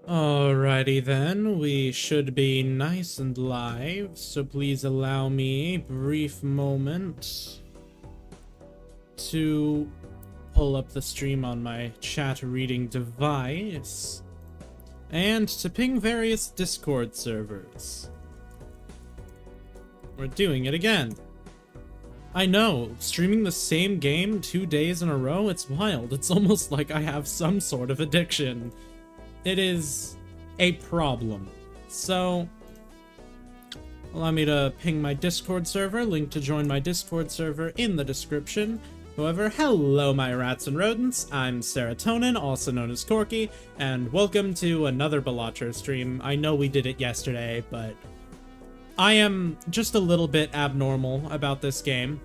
Alrighty then, we should be nice and live, so please allow me a brief moment to pull up the stream on my chat reading device and to ping various Discord servers. We're doing it again. I know, streaming the same game 2 days in a row, it's wild. It's almost like I have some sort of addiction. It is a problem. So, allow me to ping my Discord server, link to join my Discord server in the description. However, hello my rats and rodents, I'm Serotonin, also known as Corky, and welcome to another Balatro stream. I know we did it yesterday, but I am just a little bit abnormal about this game.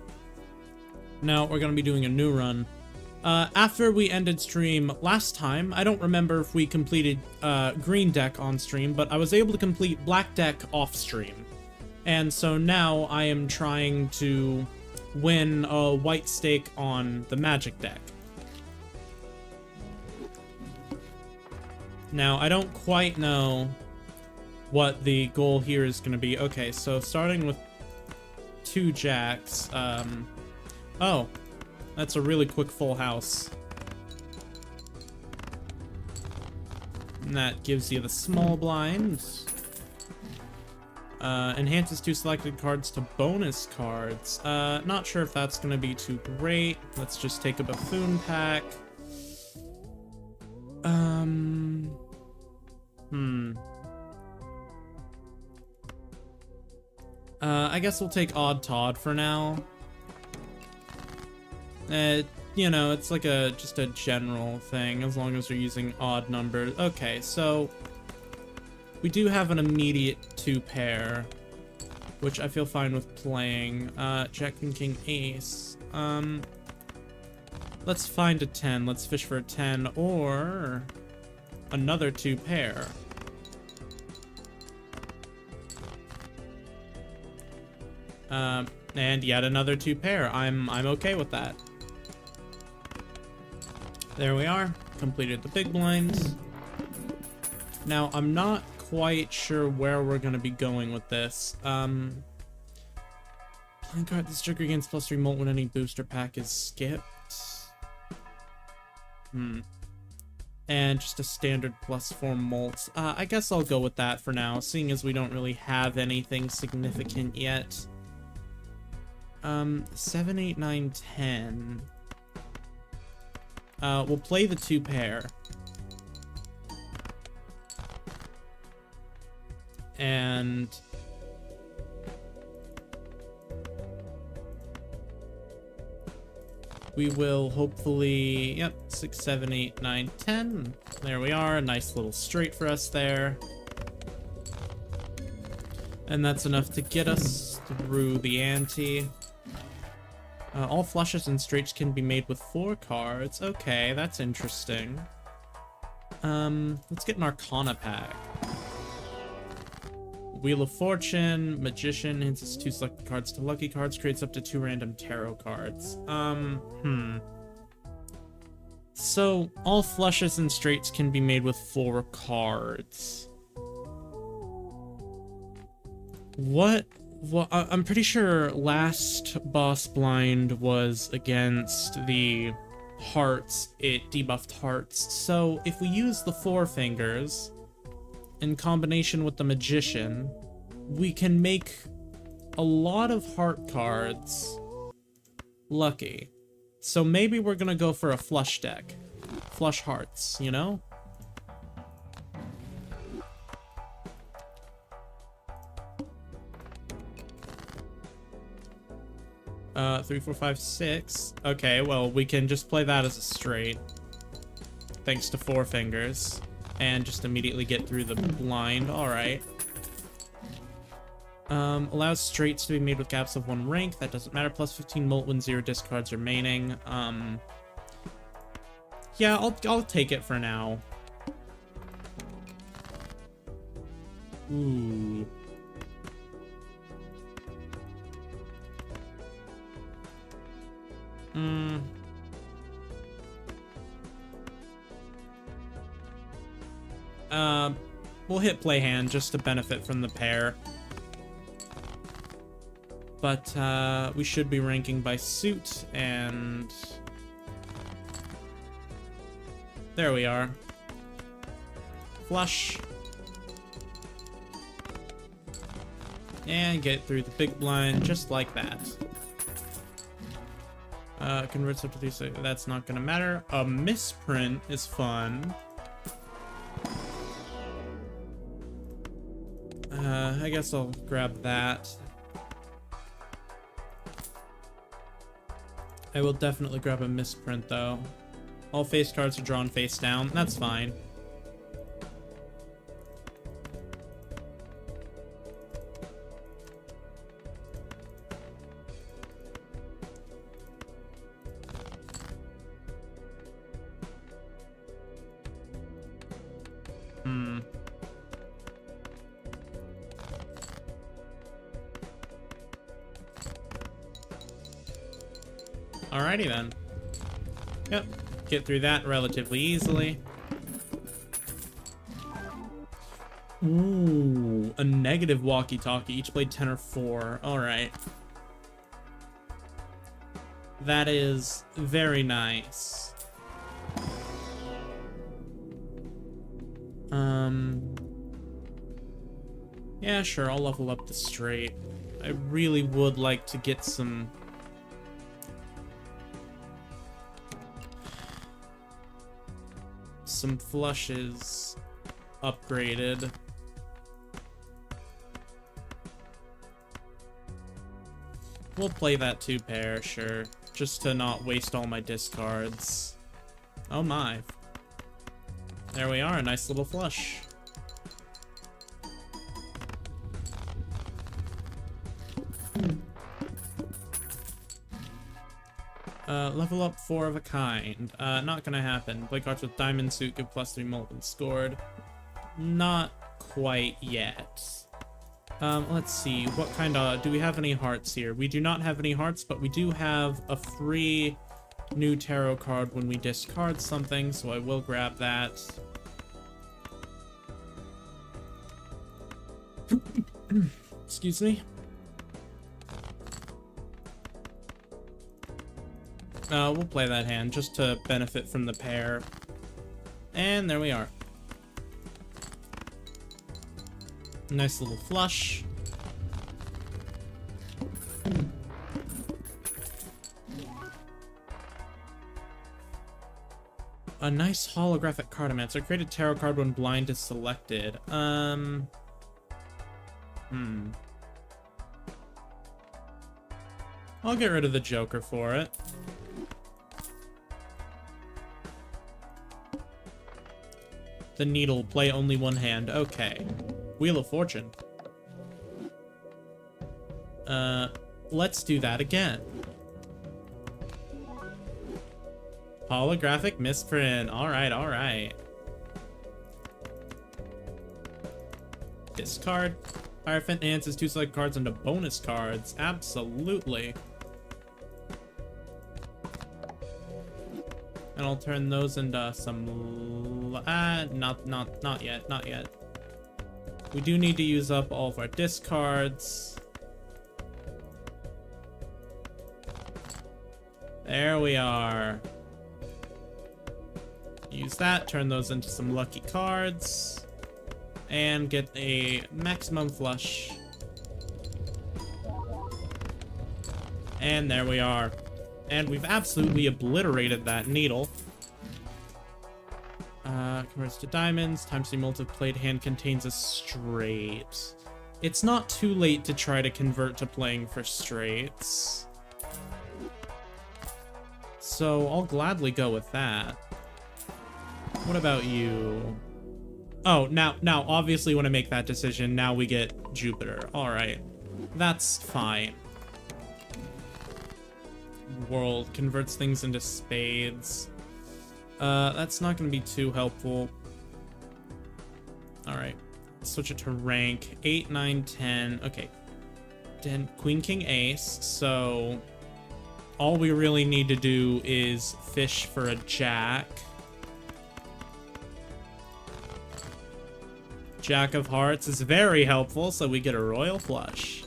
Now, we're going to be doing a new run. After we ended stream last time, I don't remember if we completed green deck on stream, but I was able to complete black deck off stream. And so now I am trying to win a white stake on the magic deck. Now, I don't quite know what the goal here is going to be. Okay, so starting with 2 jacks. Oh, that's a really quick full house. And that gives you the small blind. Enhances 2 selected cards to bonus cards. Not sure if that's going to be too great. Let's just take a buffoon pack. I guess we'll take Odd Todd for now. You know, it's like just a general thing, as long as we're using odd numbers. Okay, so we do have an immediate 2 pair, which I feel fine with playing. Jack, Queen, King, Ace. Let's find a 10. Let's fish for a 10 or another 2 pair. And yet another 2 pair. I'm okay with that. There we are. Completed the big blinds. Now, I'm not quite sure where we're going to be going with this. Playing card, this trigger against +3 molt when any booster pack is skipped. And just a standard +4 molt. I guess I'll go with that for now, seeing as we don't really have anything significant yet. 7, 8, 9, 10. We'll play the 2 pair. And we will hopefully, yep, 6, 7, 8, 9, 10. There we are, a nice little straight for us there. And that's enough to get us through the ante. All flushes and straights can be made with 4 cards. Okay, that's interesting. Let's get an Arcana pack. Wheel of Fortune, Magician, hints 2 selected cards to lucky cards, creates up to 2 random tarot cards. So, all flushes and straights can be made with 4 cards. What? Well, I'm pretty sure last boss blind was against the hearts. It debuffed hearts. So if we use the 4 fingers in combination with the Magician, we can make a lot of heart cards lucky. So maybe we're gonna go for a flush deck. Flush hearts, you know? 3, 4, 5, 6. Okay, well, we can just play that as a straight. Thanks to 4 fingers. And just immediately get through the blind. Alright. Allows straights to be made with gaps of 1 rank. That doesn't matter. Plus 15 molt when 0 discards remaining. Yeah, I'll take it for now. Ooh. We'll hit play hand just to benefit from the pair. But we should be ranking by suit, and there we are. Flush. And get through the big blind just like that. Converts up to 3, so that's not gonna matter. A misprint is fun. I guess I'll grab that. I will definitely grab a misprint though. All face cards are drawn face down. That's fine. Alrighty then. Yep, get through that relatively easily. Ooh, a negative walkie-talkie. Each played 10 or 4. Alright. That is very nice. Yeah, sure, I'll level up the straight. I really would like to get some flushes upgraded. We'll play that 2 pair, sure, just to not waste all my discards. Oh my. There we are, a nice little flush. Level up 4 of a kind. Not gonna happen. Play cards with diamond suit, give +3 mulligan scored. Not quite yet. Let's see. What kind of... Do we have any hearts here? We do not have any hearts, but we do have a free new tarot card when we discard something, so I will grab that. Excuse me. We'll play that hand just to benefit from the pair. And there we are. Nice little flush. A nice holographic cartomancer. Create a tarot card when blind is selected. I'll get rid of the Joker for it. The needle, play only 1 hand. Okay. Wheel of Fortune. Let's do that again. Holographic misprint. Alright, alright. Discard. Hierophant enhances 2 select cards into bonus cards. Absolutely. And I'll turn those into some... not yet, not yet. We do need to use up all of our discards. There we are. Use that, turn those into some lucky cards, and get a maximum flush. And there we are. And we've absolutely obliterated that needle. Converts to diamonds. Times the multi-played hand contains a straight. It's not too late to try to convert to playing for straights. So I'll gladly go with that. What about you? Oh, now obviously when I make that decision, now we get Jupiter. Alright. That's fine. World converts things into spades. That's not going to be too helpful. Alright. Switch it to rank. 8, 9, 10. Okay. 10, Queen, King, Ace. So all we really need to do is fish for a jack. Jack of Hearts is very helpful, so we get a royal flush.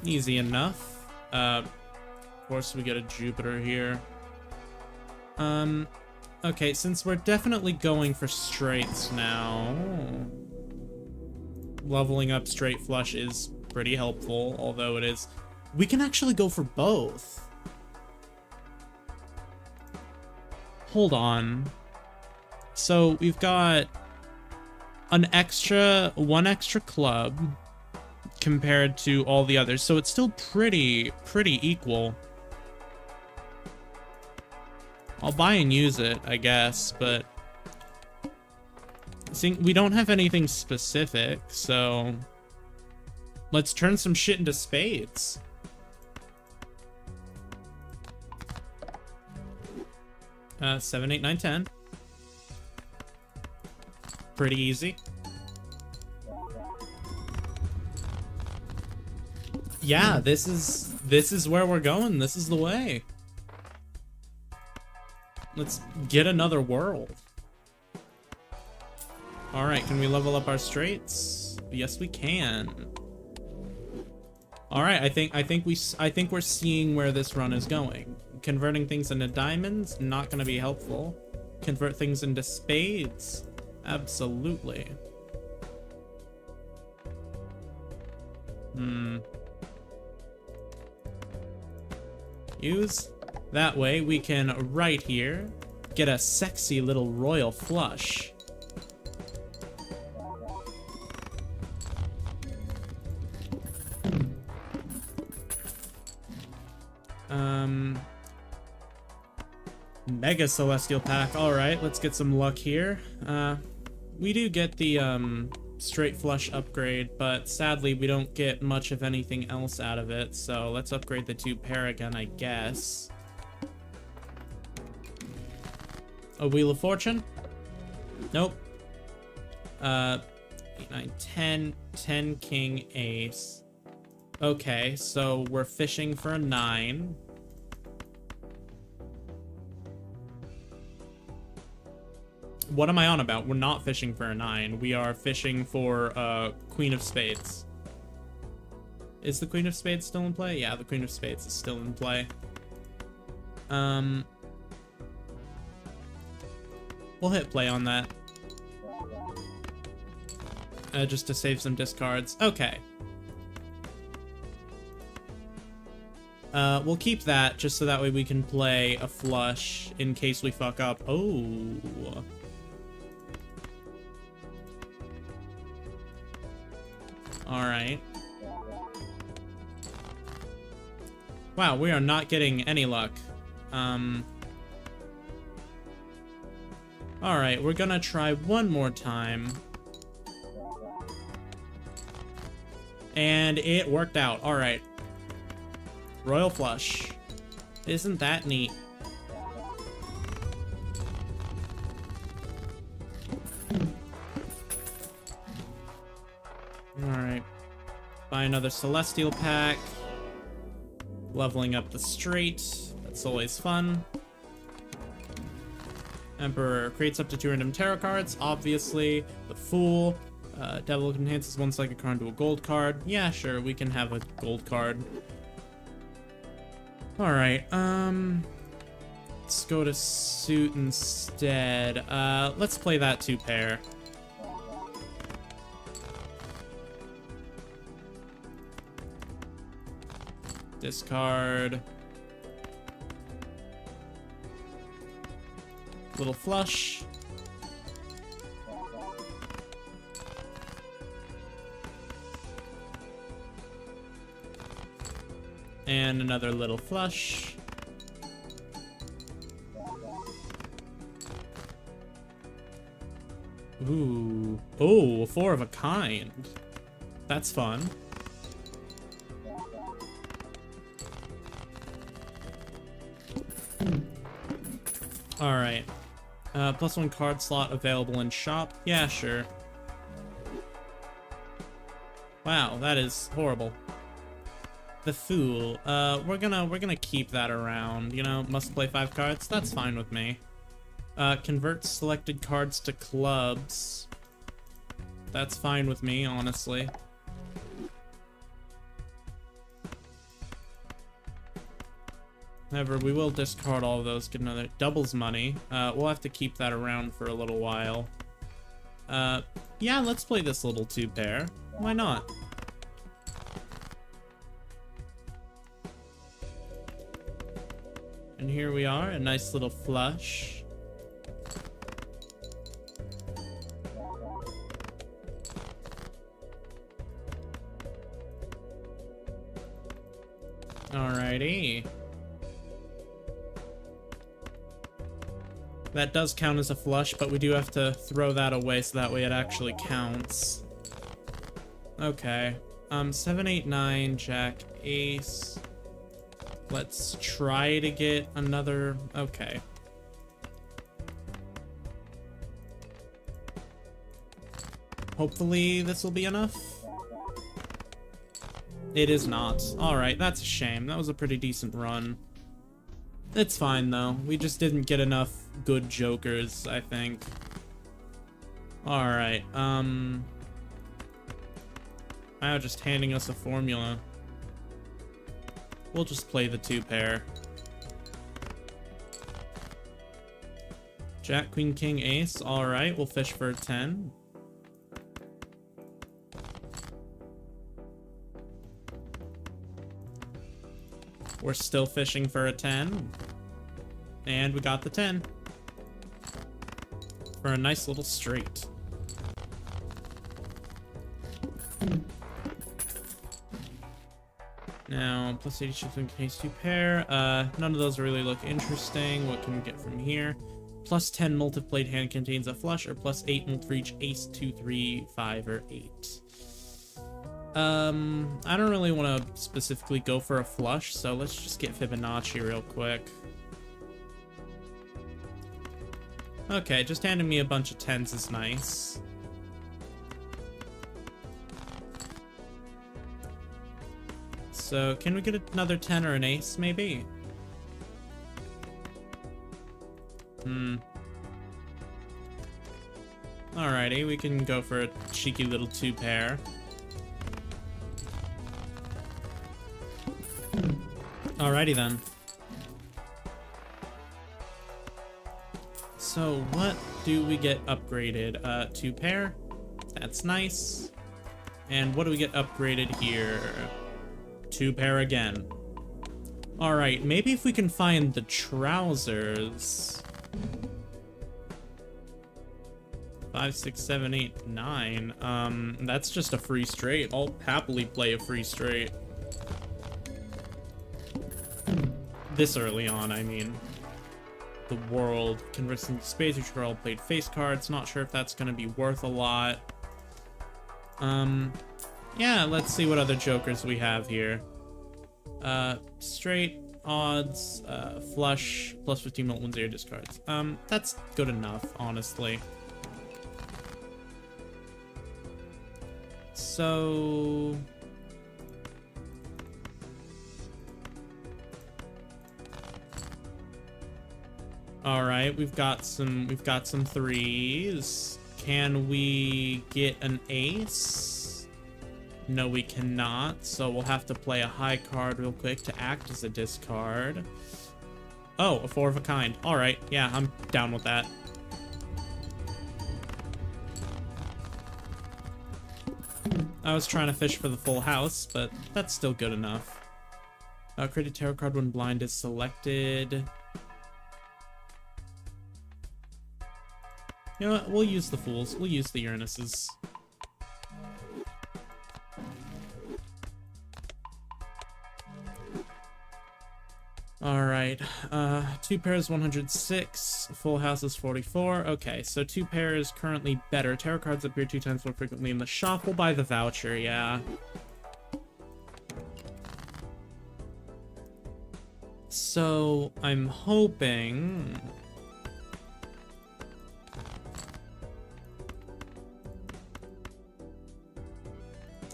Easy enough. Of course, we get a Jupiter here. Okay, since we're definitely going for straights now, leveling up straight flush is pretty helpful, although it is... We can actually go for both. Hold on. So we've got one extra club compared to all the others, so it's still pretty equal. I'll buy and use it, I guess, but see, we don't have anything specific, so let's turn some shit into spades. Seven, 8, 9, 10. Pretty easy. Yeah, this is where we're going. This is the way. Let's get another world. All right, can we level up our straights? Yes, we can. All right, I think we're seeing where this run is going. Converting things into diamonds, not gonna be helpful. Convert things into spades, absolutely. Use. That way we can, right here, get a sexy little royal flush. Mega Celestial Pack. Alright, let's get some luck here. We do get the straight flush upgrade, but sadly we don't get much of anything else out of it, so let's upgrade the 2 Paragon, I guess. A Wheel of Fortune? Nope. 8, 9, 10, 10, King, Ace. Okay, so we're fishing for a 9. What am I on about? We're not fishing for a 9. We are fishing for Queen of Spades. Is the Queen of Spades still in play? Yeah, the Queen of Spades is still in play. We'll hit play on that. Just to save some discards. Okay. We'll keep that just so that way we can play a flush in case we fuck up. Oh. Alright. Wow, we are not getting any luck. Alright, we're gonna try one more time. And it worked out. Alright. Royal flush. Isn't that neat? Alright. Buy another Celestial Pack. Leveling up the straight. That's always fun. Emperor creates up to 2 random tarot cards, obviously. The Fool. Devil enhances one psychic card into a gold card. Yeah, sure, we can have a gold card. Alright, let's go to suit instead. Let's play that 2 pair. Discard. Little flush. And another little flush. Ooh. Oh, a 4 of a kind. That's fun. Alright. +1 card slot available in shop. Yeah, sure. Wow, that is horrible. The Fool. We're gonna keep that around. You know, must play 5 cards. That's fine with me. Convert selected cards to clubs. That's fine with me, honestly. However, we will discard all of those, get another doubles money. We'll have to keep that around for a little while. Yeah, let's play this little 2-pair. Why not? And here we are, a nice little flush. Alrighty. That does count as a flush, but we do have to throw that away so that way it actually counts. Okay. 7, 8, 9, Jack, Ace. Let's try to get another... Okay. Hopefully this will be enough. It is not. Alright, that's a shame. That was a pretty decent run. It's fine, though. We just didn't get enough good jokers, I think. Alright, now just handing us a formula. We'll just play the 2-pair. Jack, Queen, King, Ace. Alright, we'll fish for a 10. We're still fishing for a 10. And we got the 10. For a nice little straight. Now, plus 86 in case 2-pair. None of those really look interesting. What can we get from here? Plus 10 multi-played hand contains a flush, or plus 8 for each ace, 2, 3, 5, or 8. I don't really want to specifically go for a flush, so let's just get Fibonacci real quick. Okay, just handing me a bunch of 10s is nice. So, can we get another 10 or an ace, maybe? Alrighty, we can go for a cheeky little 2-pair. Alrighty then. So what do we get upgraded? 2-pair. That's nice. And what do we get upgraded here? 2-pair again. Alright, maybe if we can find the trousers. 5, 6, 7, 8, 9. That's just a free straight. I'll happily play a free straight. This early on, I mean. The world. Converts into space, each girl played face cards. Not sure if that's gonna be worth a lot. Yeah, let's see what other jokers we have here. Straight, odds, flush, plus 15 multi 0 discards. That's good enough, honestly. So... Alright, we've got some 3s. Can we get an ace? No, we cannot, so we'll have to play a high card real quick to act as a discard. Oh, a 4 of a kind. Alright, yeah, I'm down with that. I was trying to fish for the full house, but that's still good enough. Create a tarot card when blind is selected. You know what? We'll use the Fools. We'll use the Uranuses. Alright. 2-pair is 106. Full house is 44. Okay, so 2-pair is currently better. Tarot cards appear 2 times more frequently in the shop. We'll buy the voucher, yeah. So, I'm hoping...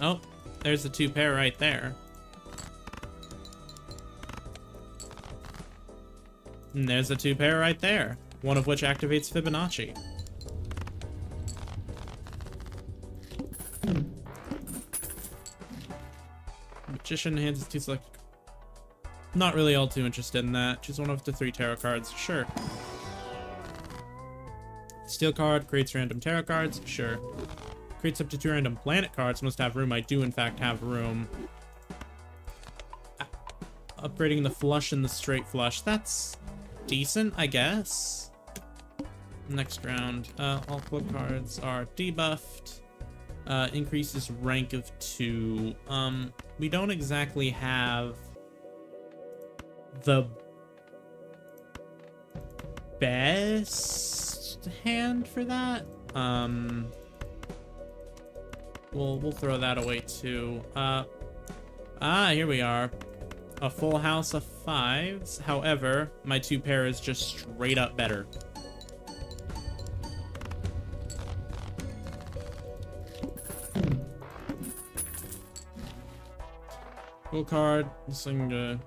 Oh, there's the 2-pair right there. And there's a 2-pair right there, one of which activates Fibonacci. Magician hands is 2 selected. Not really all too interested in that. Choose one of the 3 tarot cards. Sure. Steal card creates random tarot cards. Sure. Creates up to 2 random planet cards. Must have room. I do in fact have room. Upgrading the flush and the straight flush. That's decent, I guess. Next round. All club cards are debuffed. Increases rank of 2. We don't exactly have the best hand for that. We'll throw that away too. Here we are. A full house of 5s. However, my 2-pair is just straight up better. Full card. This thing to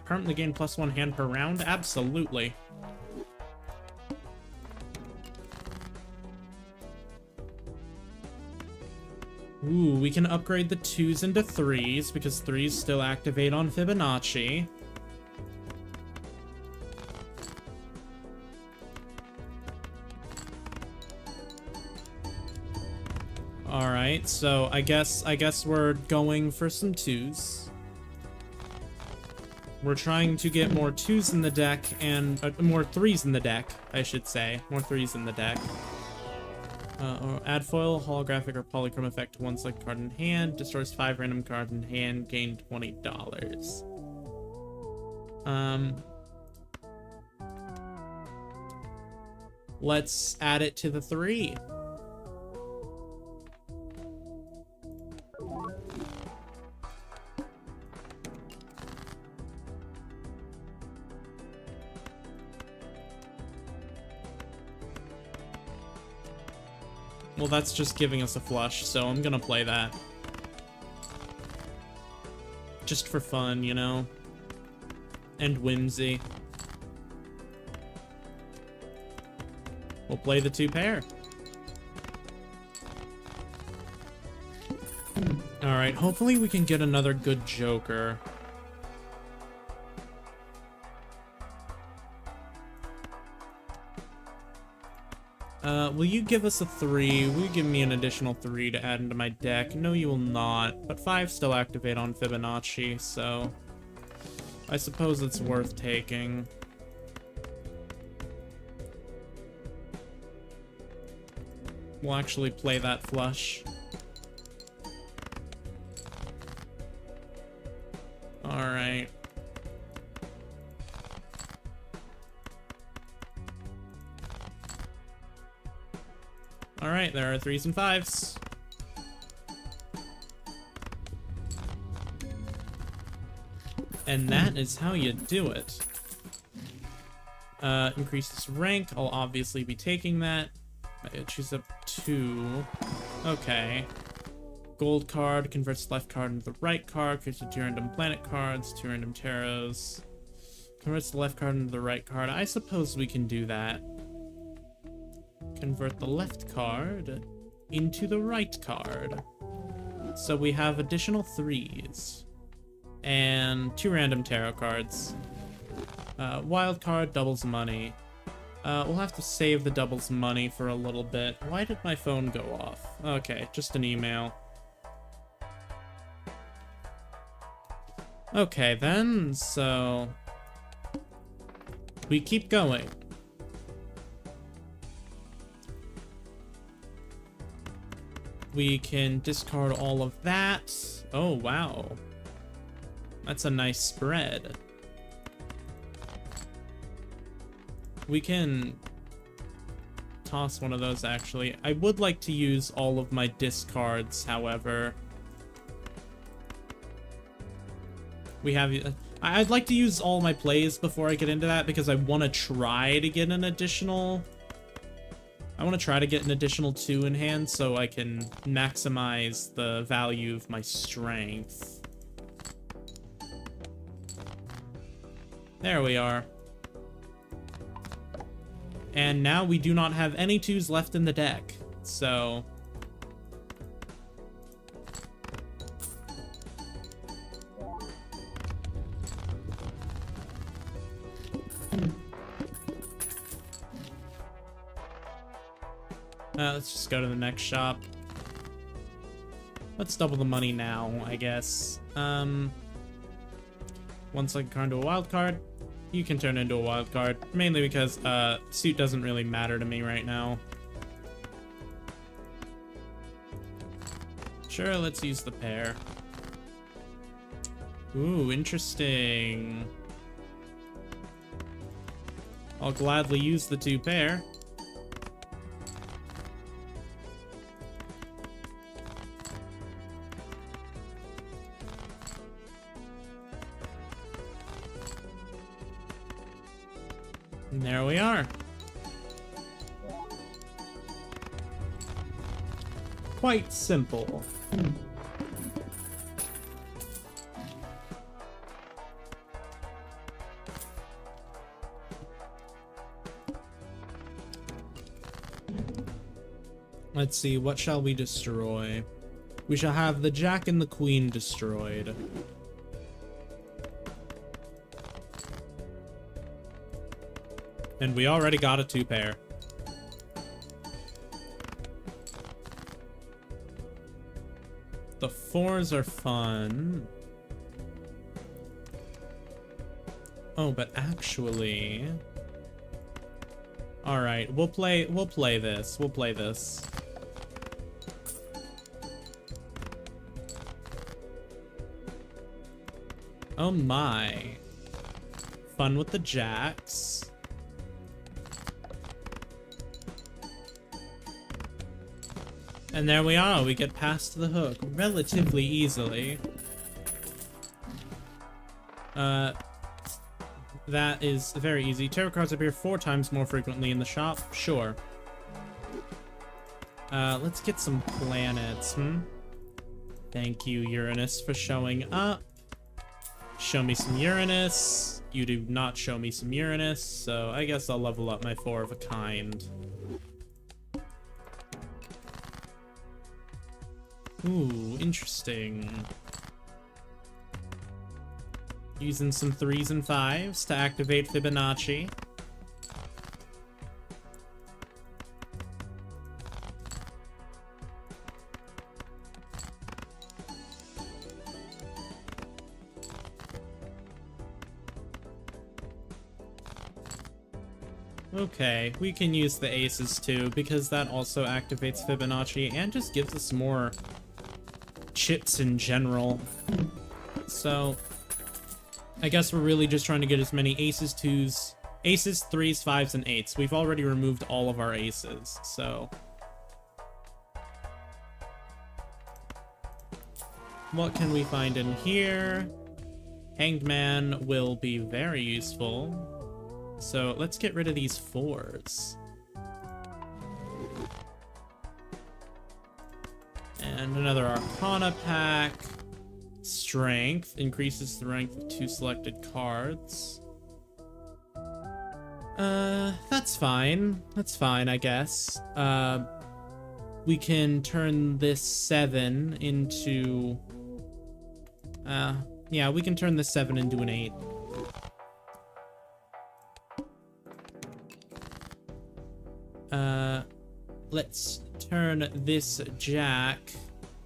permanently gain +1 hand per round. Absolutely. Ooh, we can upgrade the 2s into 3s because 3s still activate on Fibonacci. All right, so I guess we're going for some 2s. We're trying to get more 2s in the deck and more 3s in the deck, I should say. More 3s in the deck. Or add foil, holographic, or polychrome effect to 1 select card in hand. Destroys 5 random cards in hand. Gain $20. Let's add it to the 3. Well, that's just giving us a flush, so I'm gonna play that. Just for fun, you know? And whimsy. We'll play the 2-pair. Alright, hopefully we can get another good Joker. Will you give us a 3? Will you give me an additional 3 to add into my deck? No, you will not. But 5 still activate on Fibonacci, so I suppose it's worth taking. We'll actually play that flush. Alright. Alright, there are 3s and 5s. And that is how you do it. Increases rank. I'll obviously be taking that. I choose up 2. Okay. Gold card converts left card into the right card. Creates 2 random planet cards, 2 random tarots. Converts the left card into the right card. I suppose we can do that. Convert the left card into the right card. So we have additional 3s. And 2 random tarot cards. Wild card doubles money. We'll have to save the doubles money for a little bit. Why did my phone go off? Okay, just an email. Okay then, so we keep going. We can discard all of that. Oh, wow. That's a nice spread. We can toss one of those, actually. I would like to use all of my discards, however. We have... I'd like to use all my plays before I get into that, because I want to try to get an additional... I want to try to get an additional 2 in hand so I can maximize the value of my strength. There we are. And now we do not have any 2s left in the deck. So... let's just go to the next shop. Let's double the money now, I guess. Once I can turn into a wild card, you can turn into a wild card. Mainly because suit doesn't really matter to me right now. Sure, let's use the pair. Ooh, interesting. I'll gladly use the 2 pair. And there we are. Quite simple. Let's see, what shall we destroy? We shall have the Jack and the Queen destroyed. And we already got a 2 pair. The 4s are fun. Oh, but actually... Alright, we'll play this. We'll play this. Oh my. Fun with the jacks. And there we are, we get past the hook relatively easily. That is very easy. Tarot cards appear 4 times more frequently in the shop. Sure. Let's get some planets, Thank you, Uranus, for showing up. Show me some Uranus. You do not show me some Uranus, so I guess I'll level up my 4 of a kind. Ooh, interesting. Using some 3s and 5s to activate Fibonacci. Okay, we can use the aces too, because that also activates Fibonacci and just gives us more chips in general. So, I guess we're really just trying to get as many aces, 2s, aces, 3s, 5s, and 8s. We've already removed all of our aces, so... What can we find in here? Hanged Man will be very useful. So let's get rid of these 4s. And another Arcana pack. Strength increases the strength of 2 selected cards. That's fine. That's fine, I guess. We can turn this 7 into... yeah, we can turn this 7 into an 8. Let's turn this Jack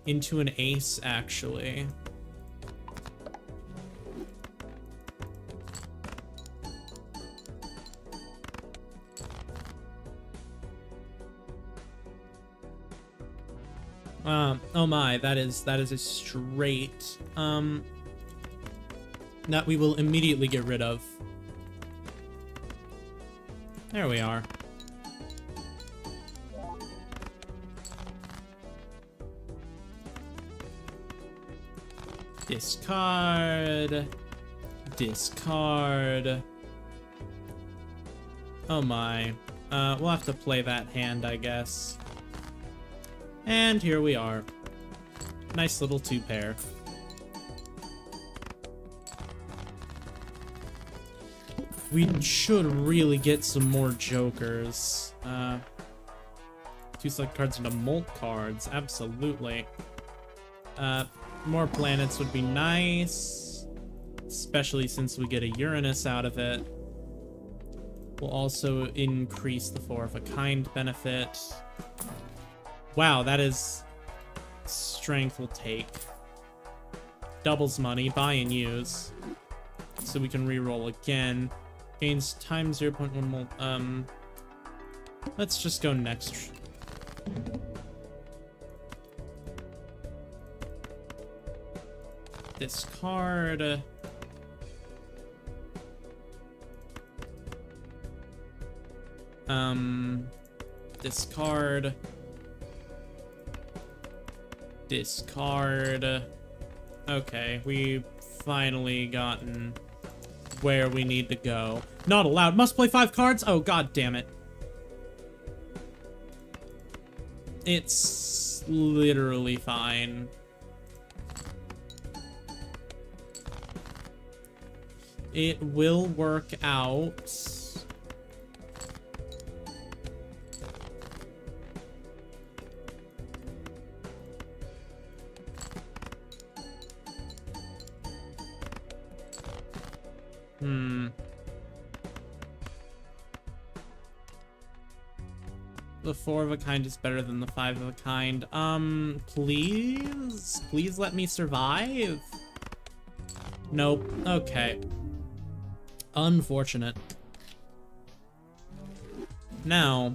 into an ace, actually. Oh my, that is a straight, that we will immediately get rid of. There we are. Discard. Discard. Oh my. We'll have to play that hand, I guess. And here we are. Nice little 2 pair. We should really get some more jokers. 2 select cards into molt cards, absolutely. More planets would be nice, especially since we get a Uranus out of it. We'll also increase the 4 of a kind benefit. Wow, that is... Strength will take. Doubles money, buy and use. So we can reroll again. Gains times 0.1 molt. Let's just go next. Discard. Discard. Discard. Okay, we've finally gotten where we need to go. Not allowed. Must play 5 cards? Oh, god damn it. It's literally fine. It will work out. The 4 of a kind is better than the 5 of a kind. Please? Please let me survive? Nope. Okay. Unfortunate. Now...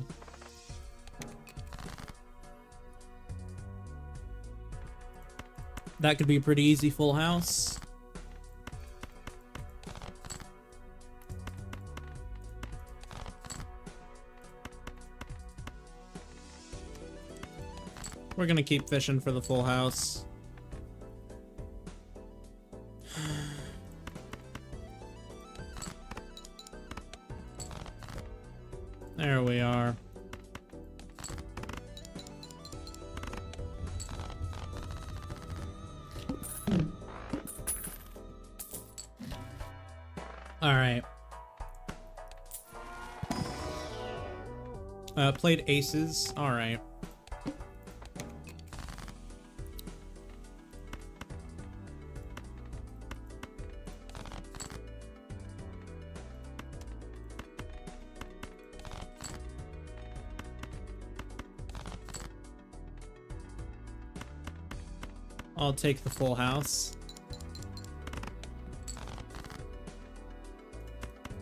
that could be a pretty easy full house. We're gonna keep fishing for the full house. There we are. All right. Played aces. All right. I'll take the full house.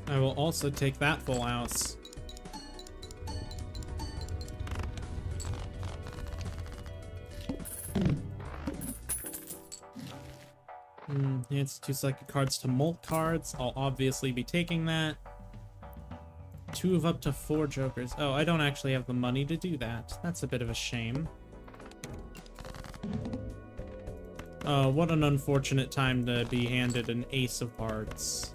I will also take that full house. It's 2 selected cards to molt cards. I'll obviously be taking that. 2 of up to 4 jokers. Oh, I don't actually have the money to do that. That's a bit of a shame. Oh, what an unfortunate time to be handed an ace of hearts.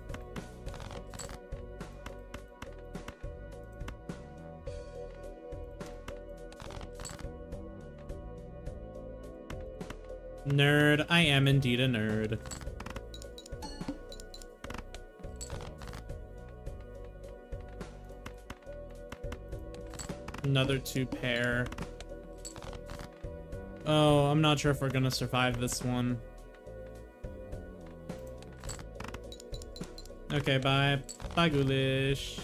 Nerd. I am indeed a nerd. Another 2 pair. Oh, I'm not sure if we're gonna survive this one. Okay, bye. Bye, Ghoulish.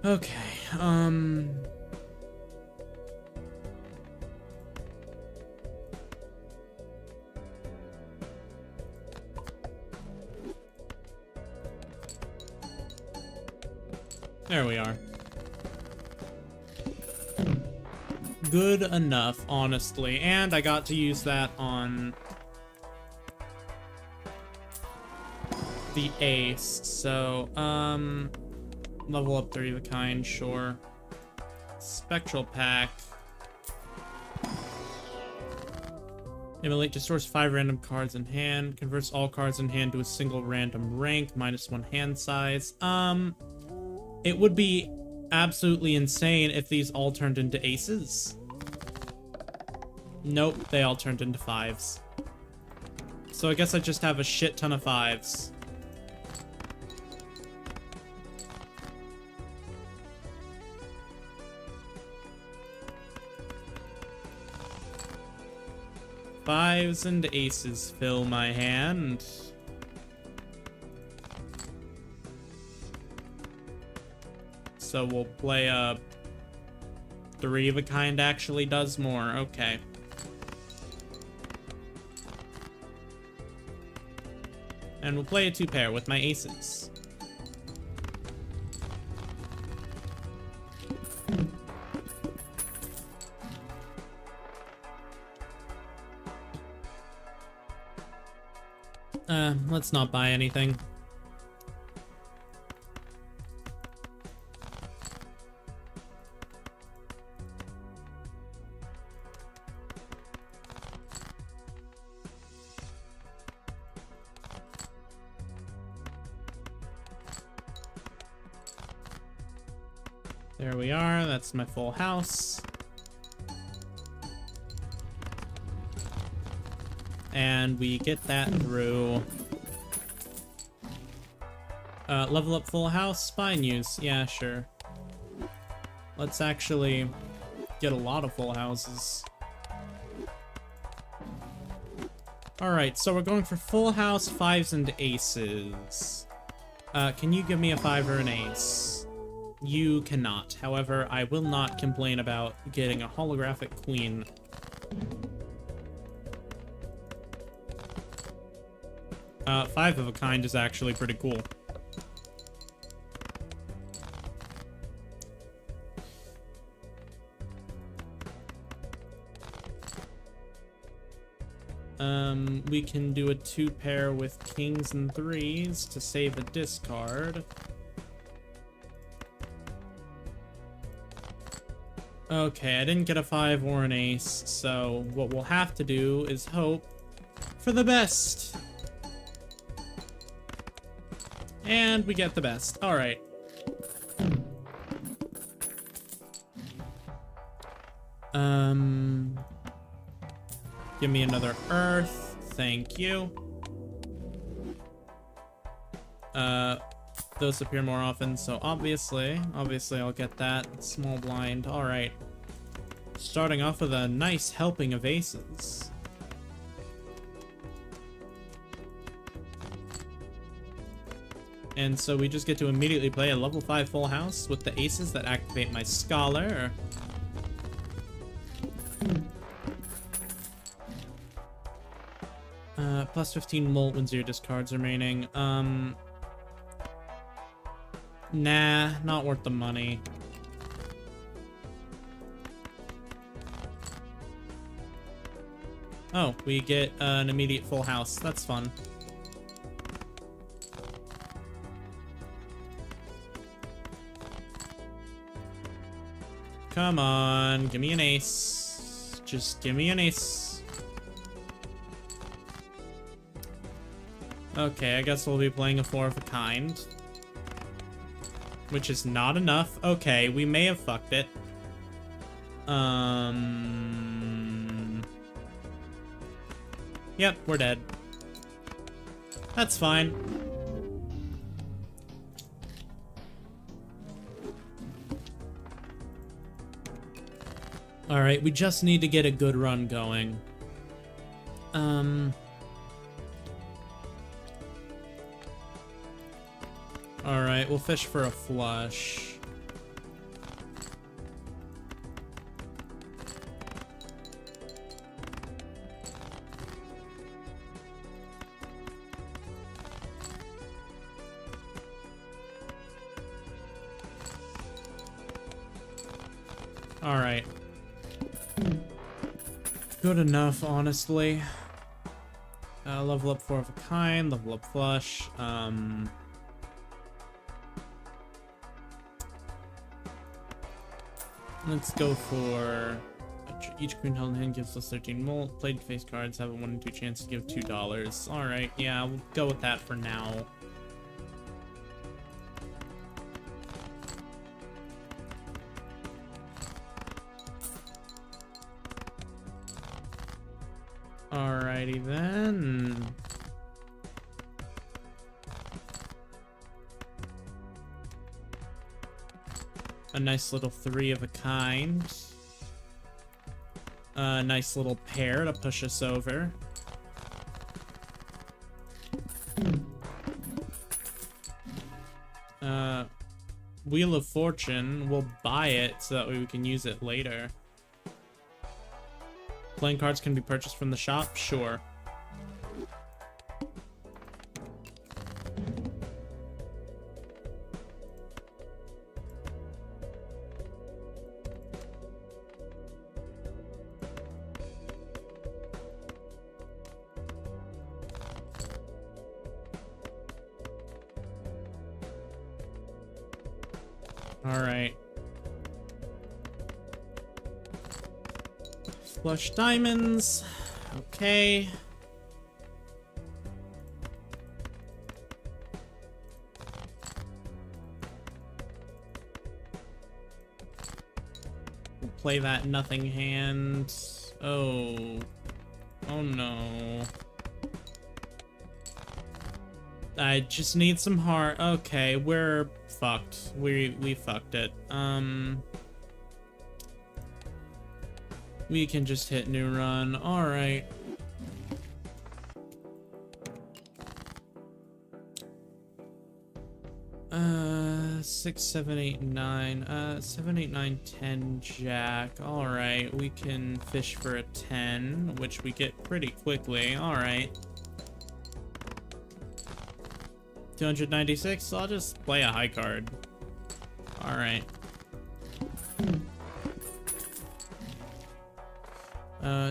Okay, there we are. Good enough, honestly. And I got to use that on the ace. So, level up 3 of a kind, sure. Spectral Pack. Immolate restores 5 random cards in hand. Converts all cards in hand to a single random rank. -1 hand size. It would be absolutely insane if these all turned into aces. Nope, they all turned into 5s. So I guess I just have a shit ton of 5s. Fives and aces fill my hand. So we'll play a three of a kind actually does more. Okay. And we'll play a two pair with my aces. Let's not buy anything. There we are, that's my full house. And we get that through. Level up full house, spine use. Yeah, sure. Let's actually get a lot of full houses. Alright, so we're going for full house, fives, and aces. Can you give me a five or an ace? You cannot. However, I will not complain about getting a holographic queen. Five of a kind is actually pretty cool. We can do a two pair with kings and threes to save a discard. Okay, I didn't get a five or an ace, so what we'll have to do is hope for the best. And we get the best. All right. Give me another earth. Thank you. Those appear more often, so obviously I'll get that. Small blind. All right. Starting off with a nice helping of aces. And so we just get to immediately play a level 5 full house with the aces that activate my scholar. Plus 15 molt when 0 discards remaining. Nah, not worth the money. Oh, we get an immediate full house. That's fun. Come on, give me an ace. Just give me an ace. Okay, I guess we'll be playing a four of a kind. Which is not enough. Okay, we may have fucked it. Yep, we're dead. That's fine. Alright, we just need to get a good run going. Alright, we'll fish for a flush. Alright. Good enough, honestly. Level up four of a kind, level up flush. Let's go for each queen held in hand gives us 13 molt. Played face cards have a 1 in 2 chance to give $2. Alright, yeah, we'll go with that for now. Alrighty then. A nice little three of a kind. Nice little pair to push us over. Wheel of Fortune, we'll buy it so that way we can use it later. Playing cards can be purchased from the shop? Sure. Alright. Flush diamonds. Okay. We'll play that nothing hand. Oh. Oh no. I just need some heart. Okay, we're fucked. We fucked it. We can just hit new run. All right. Six, seven, eight, nine. 7, 8, 9, 10 jack. All right, we can fish for a 10, which we get pretty quickly. All right. 296, so I'll just play a high card. Alright.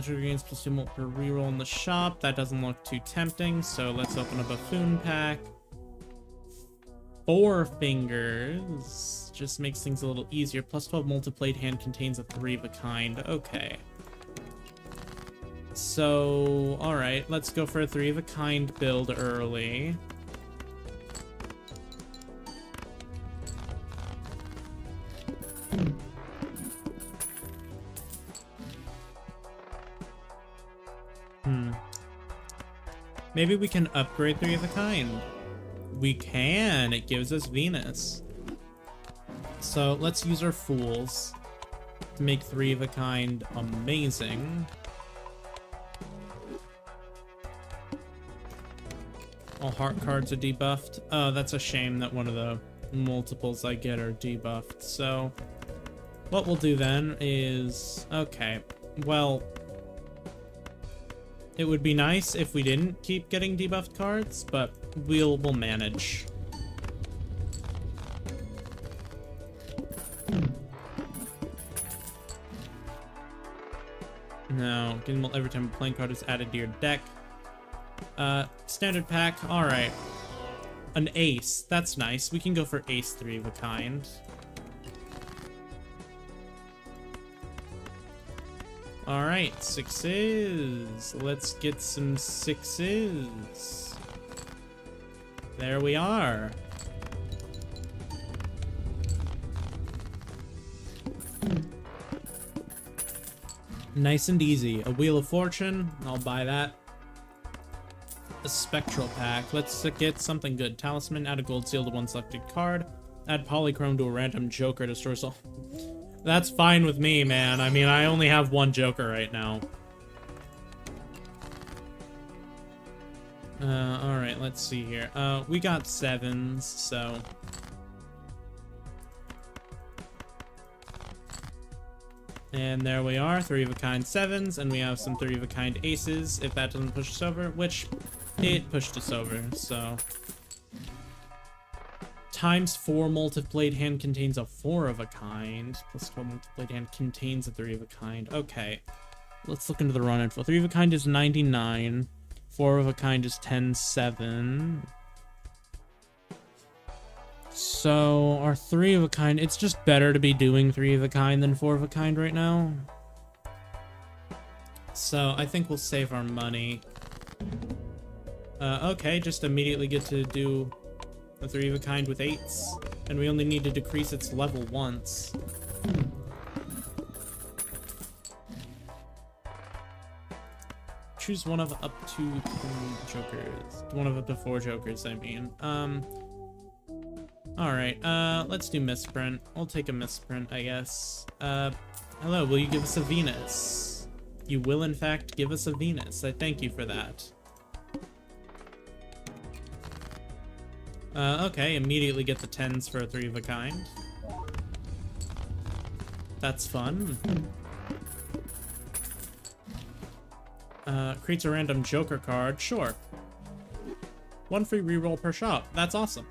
Trigger gains plus 2 mult per reroll in the shop. That doesn't look too tempting, so let's open a buffoon pack. 4 fingers. Just makes things a little easier. Plus 12 multiplied hand contains a 3 of a kind. Okay. So, alright, let's go for a 3 of a kind build early. Maybe we can upgrade 3 of a kind. We can. It gives us Venus. So let's use our fools to make 3 of a kind amazing. All heart cards are debuffed. Oh, that's a shame that one of the multiples I get are debuffed. So what we'll do then is, okay, well, it would be nice if we didn't keep getting debuffed cards, but we'll manage. No, getting every time a playing card is added to your deck. Standard pack, alright. An ace, that's nice. We can go for ace 3 of a kind. Alright, 6s. Let's get some 6s. There we are. Nice and easy. A Wheel of Fortune, I'll buy that. A Spectral pack, let's get something good. Talisman, add a gold seal to one selected card. Add Polychrome to a random Joker to store soul. That's fine with me, man. I mean, I only have 1 Joker right now. Alright, let's see here. We got 7s, so... And there we are, 3 of a kind 7s, and we have some 3 of a kind aces, if that doesn't push us over, which it pushed us over, so... Times 4 multiplied hand contains a 4 of a kind. Plus 12 multiplied hand contains a 3 of a kind. Okay. Let's look into the run info. 3 of a kind is 99. 4 of a kind is 10-7. So, our 3 of a kind, it's just better to be doing 3 of a kind than 4 of a kind right now. So, I think we'll save our money. Okay, just immediately get to do a 3 of a kind with 8s, and we only need to decrease its level once. Choose one of up to 3 jokers. One of up to 4 jokers, I mean. Alright, let's do misprint. I'll take a misprint, I guess. Hello, will you give us a Venus? You will, in fact, give us a Venus. I thank you for that. Okay, immediately get the 10s for a 3 of a kind. That's fun. Creates a random Joker card. Sure. 1 free reroll per shop. That's awesome.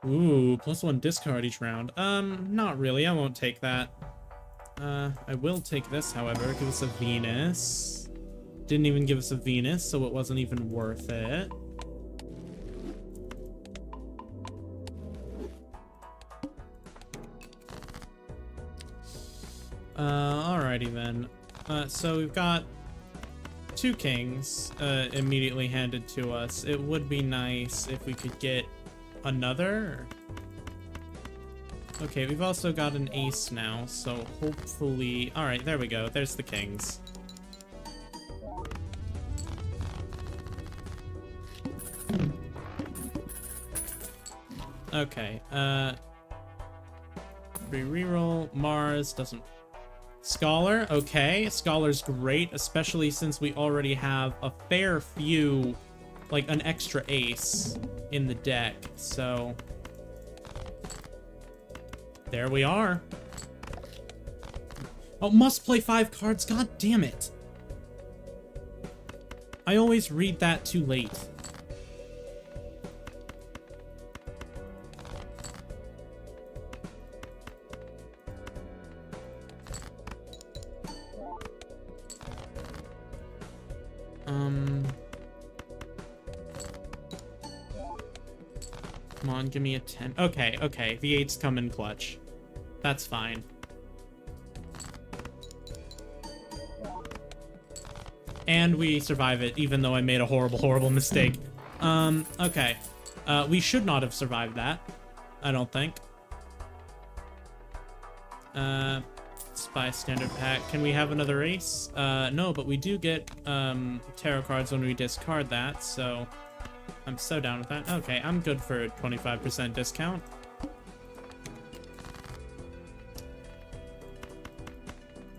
Ooh, +1 discard each round. Not really. I won't take that. I will take this, however. Give us a Venus. Didn't even give us a Venus, so it wasn't even worth it. Alrighty then. So we've got 2 kings immediately handed to us. It would be nice if we could get another. Okay, we've also got an ace now, so hopefully... Alright, there we go. There's the kings. Okay, free reroll. Mars doesn't... Scholar, okay. Scholar's great, especially since we already have a fair few, like an extra ace in the deck, so... There we are. Oh, must play 5 cards, god damn it. I always read that too late. Come on, give me a 10. Okay, okay, the 8s come in clutch. That's fine. And we survive it, even though I made a horrible, horrible mistake. Okay. We should not have survived that. I don't think. Spy standard pack. Can we have another ace? No, but we do get, tarot cards when we discard that, so... I'm so down with that. Okay, I'm good for a 25% discount.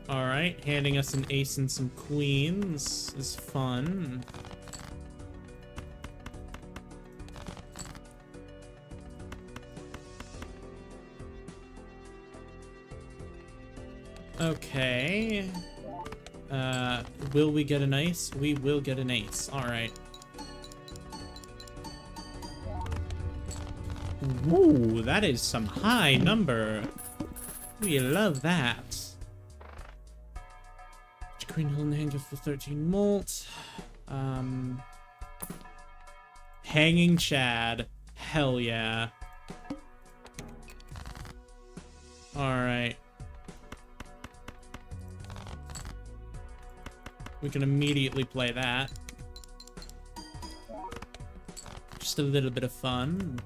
Alright, handing us an ace and some queens is fun. Okay. Will we get an ace? We will get an ace. Alright. Ooh, that is some high number. We love that. Green Hill in the hand gives the 13 molt. Hanging Chad. Hell yeah. Alright. We can immediately play that. Just a little bit of fun.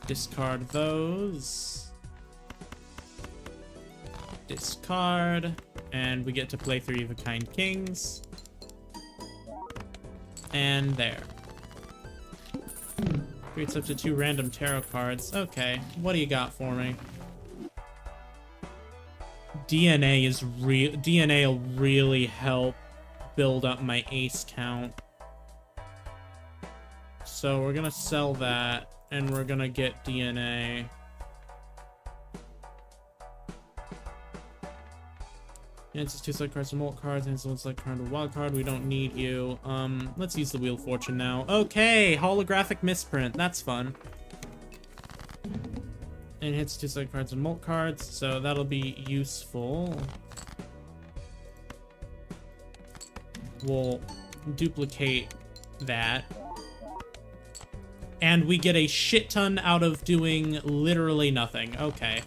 Discard those. Discard. And we get to play 3 of a kind kings. And there. Creates up to 2 random tarot cards. Okay, what do you got for me? DNA is real. DNA will really help build up my ace count. So we're gonna sell that, and we're gonna get DNA. Yeah, it's just 2 select cards and molt cards, and it's 1 select card and a wild card. We don't need you. Let's use the Wheel of Fortune now. Okay, holographic misprint. That's fun. And hits 2 select cards and molt cards, so that'll be useful. We'll duplicate that. And we get a shit ton out of doing literally nothing. Okay.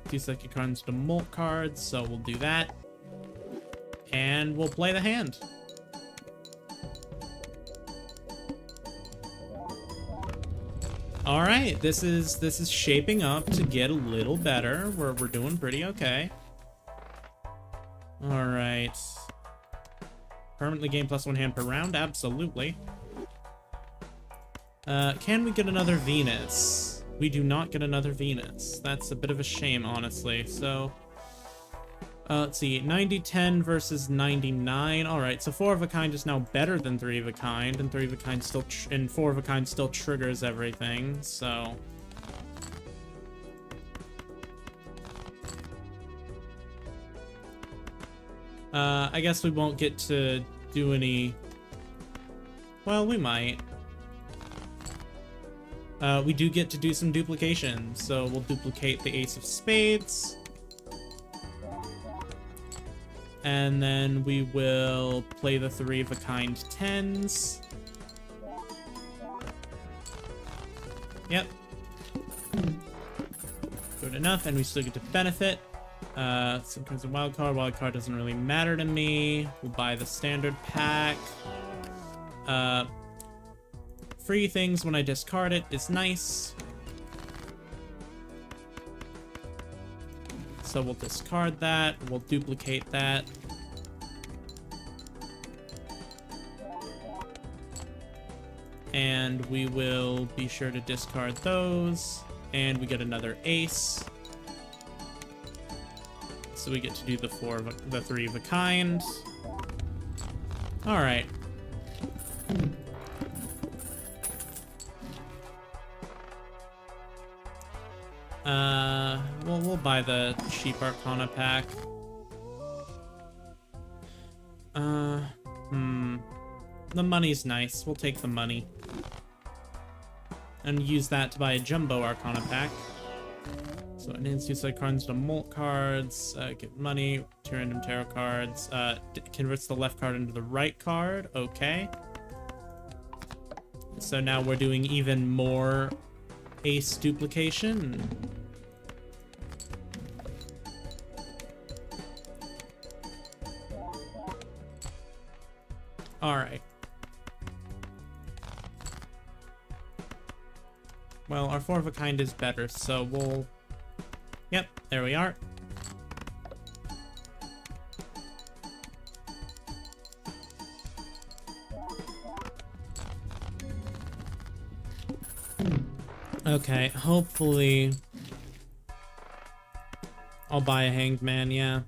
2 select cards to molt cards, so we'll do that. And we'll play the hand. All right, this is shaping up to get a little better. We're doing pretty okay. All right. Permanently gain +1 hand per round, absolutely. Can we get another Venus? we do not get another Venus. That's a bit of a shame, honestly. So, let's see, 90-10 versus 99. All right, so 4 of a kind is now better than 3 of a kind, and 3 of a kind still, and 4 of a kind still triggers everything. So, I guess we won't get to do any. Well, we might. We do get to do some duplication, so we'll duplicate the Ace of Spades. And then we will play the 3 of a kind 10s. Yep. Good enough, and we still get to benefit. Sometimes a wild card. Wild card doesn't really matter to me. We'll buy the standard pack. Free things when I discard it is nice. So we'll discard that. We'll duplicate that. And we will be sure to discard those. And we get another ace. So we get to do the 3 of a kind. All right. We'll buy the cheap Arcana pack. The money's nice. We'll take the money. And use that to buy a Jumbo Arcana pack. So it needs 2 side cards to molt cards, get money, 2 random tarot cards, converts the left card into the right card, okay. So now we're doing even more ace duplication. Alright. Well, our 4 of a kind is better, so we'll... Yep, there we are. Okay, hopefully I'll buy a Hanged Man, yeah.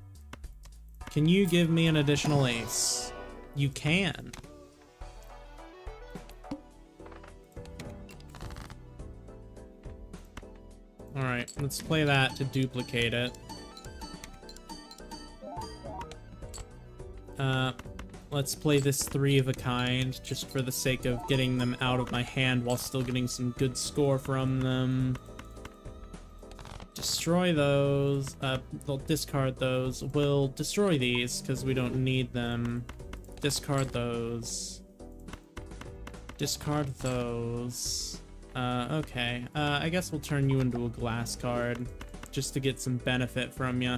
Can you give me an additional ace? You can. Alright, let's play that to duplicate it. Let's play this 3 of a kind, just for the sake of getting them out of my hand while still getting some good score from them. Destroy those. They'll discard those. We'll destroy these, because we don't need them. Discard those. Discard those. Okay. I guess we'll turn you into a glass card, just to get some benefit from you.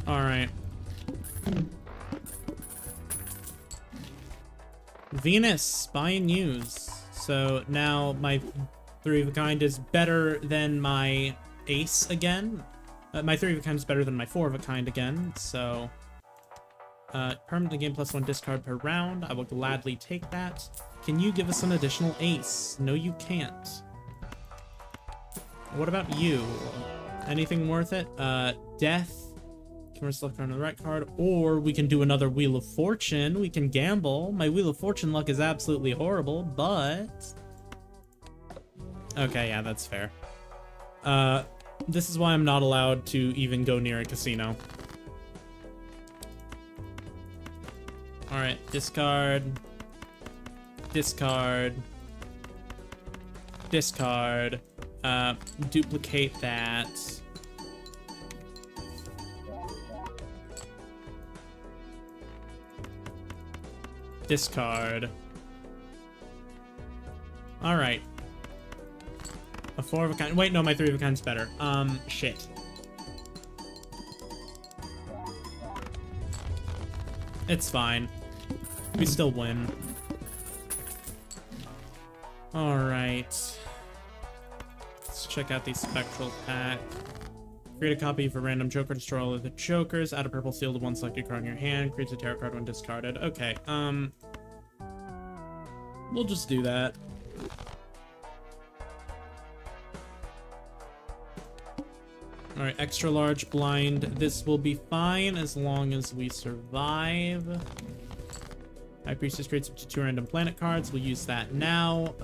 Alright. Venus, buy and use. So now my 3 of a kind is better than my ace again. My 3 of a kind is better than my 4 of a kind again, so... permanently gain +1 discard per round. I will gladly take that. Can you give us an additional ace? No, you can't. What about you? Anything worth it? Death. Can we select on the right card? Or we can do another Wheel of Fortune. We can gamble. My Wheel of Fortune luck is absolutely horrible, but... Okay, yeah, that's fair. This is why I'm not allowed to even go near a casino. Alright, discard. Discard. Discard. Duplicate that. Discard. Alright. A 4 of a kind. Wait, no, my 3 of a kind's better. Shit. It's fine. We still win. Alright. Let's check out the Spectral pack. Create a copy of a random joker, destroy all of the jokers, add a purple seal to one selected card in your hand, creates a tarot card when discarded. Okay, we'll just do that. Alright, extra large blind. This will be fine as long as we survive. High Priestess creates up to 2 random planet cards. We'll use that now.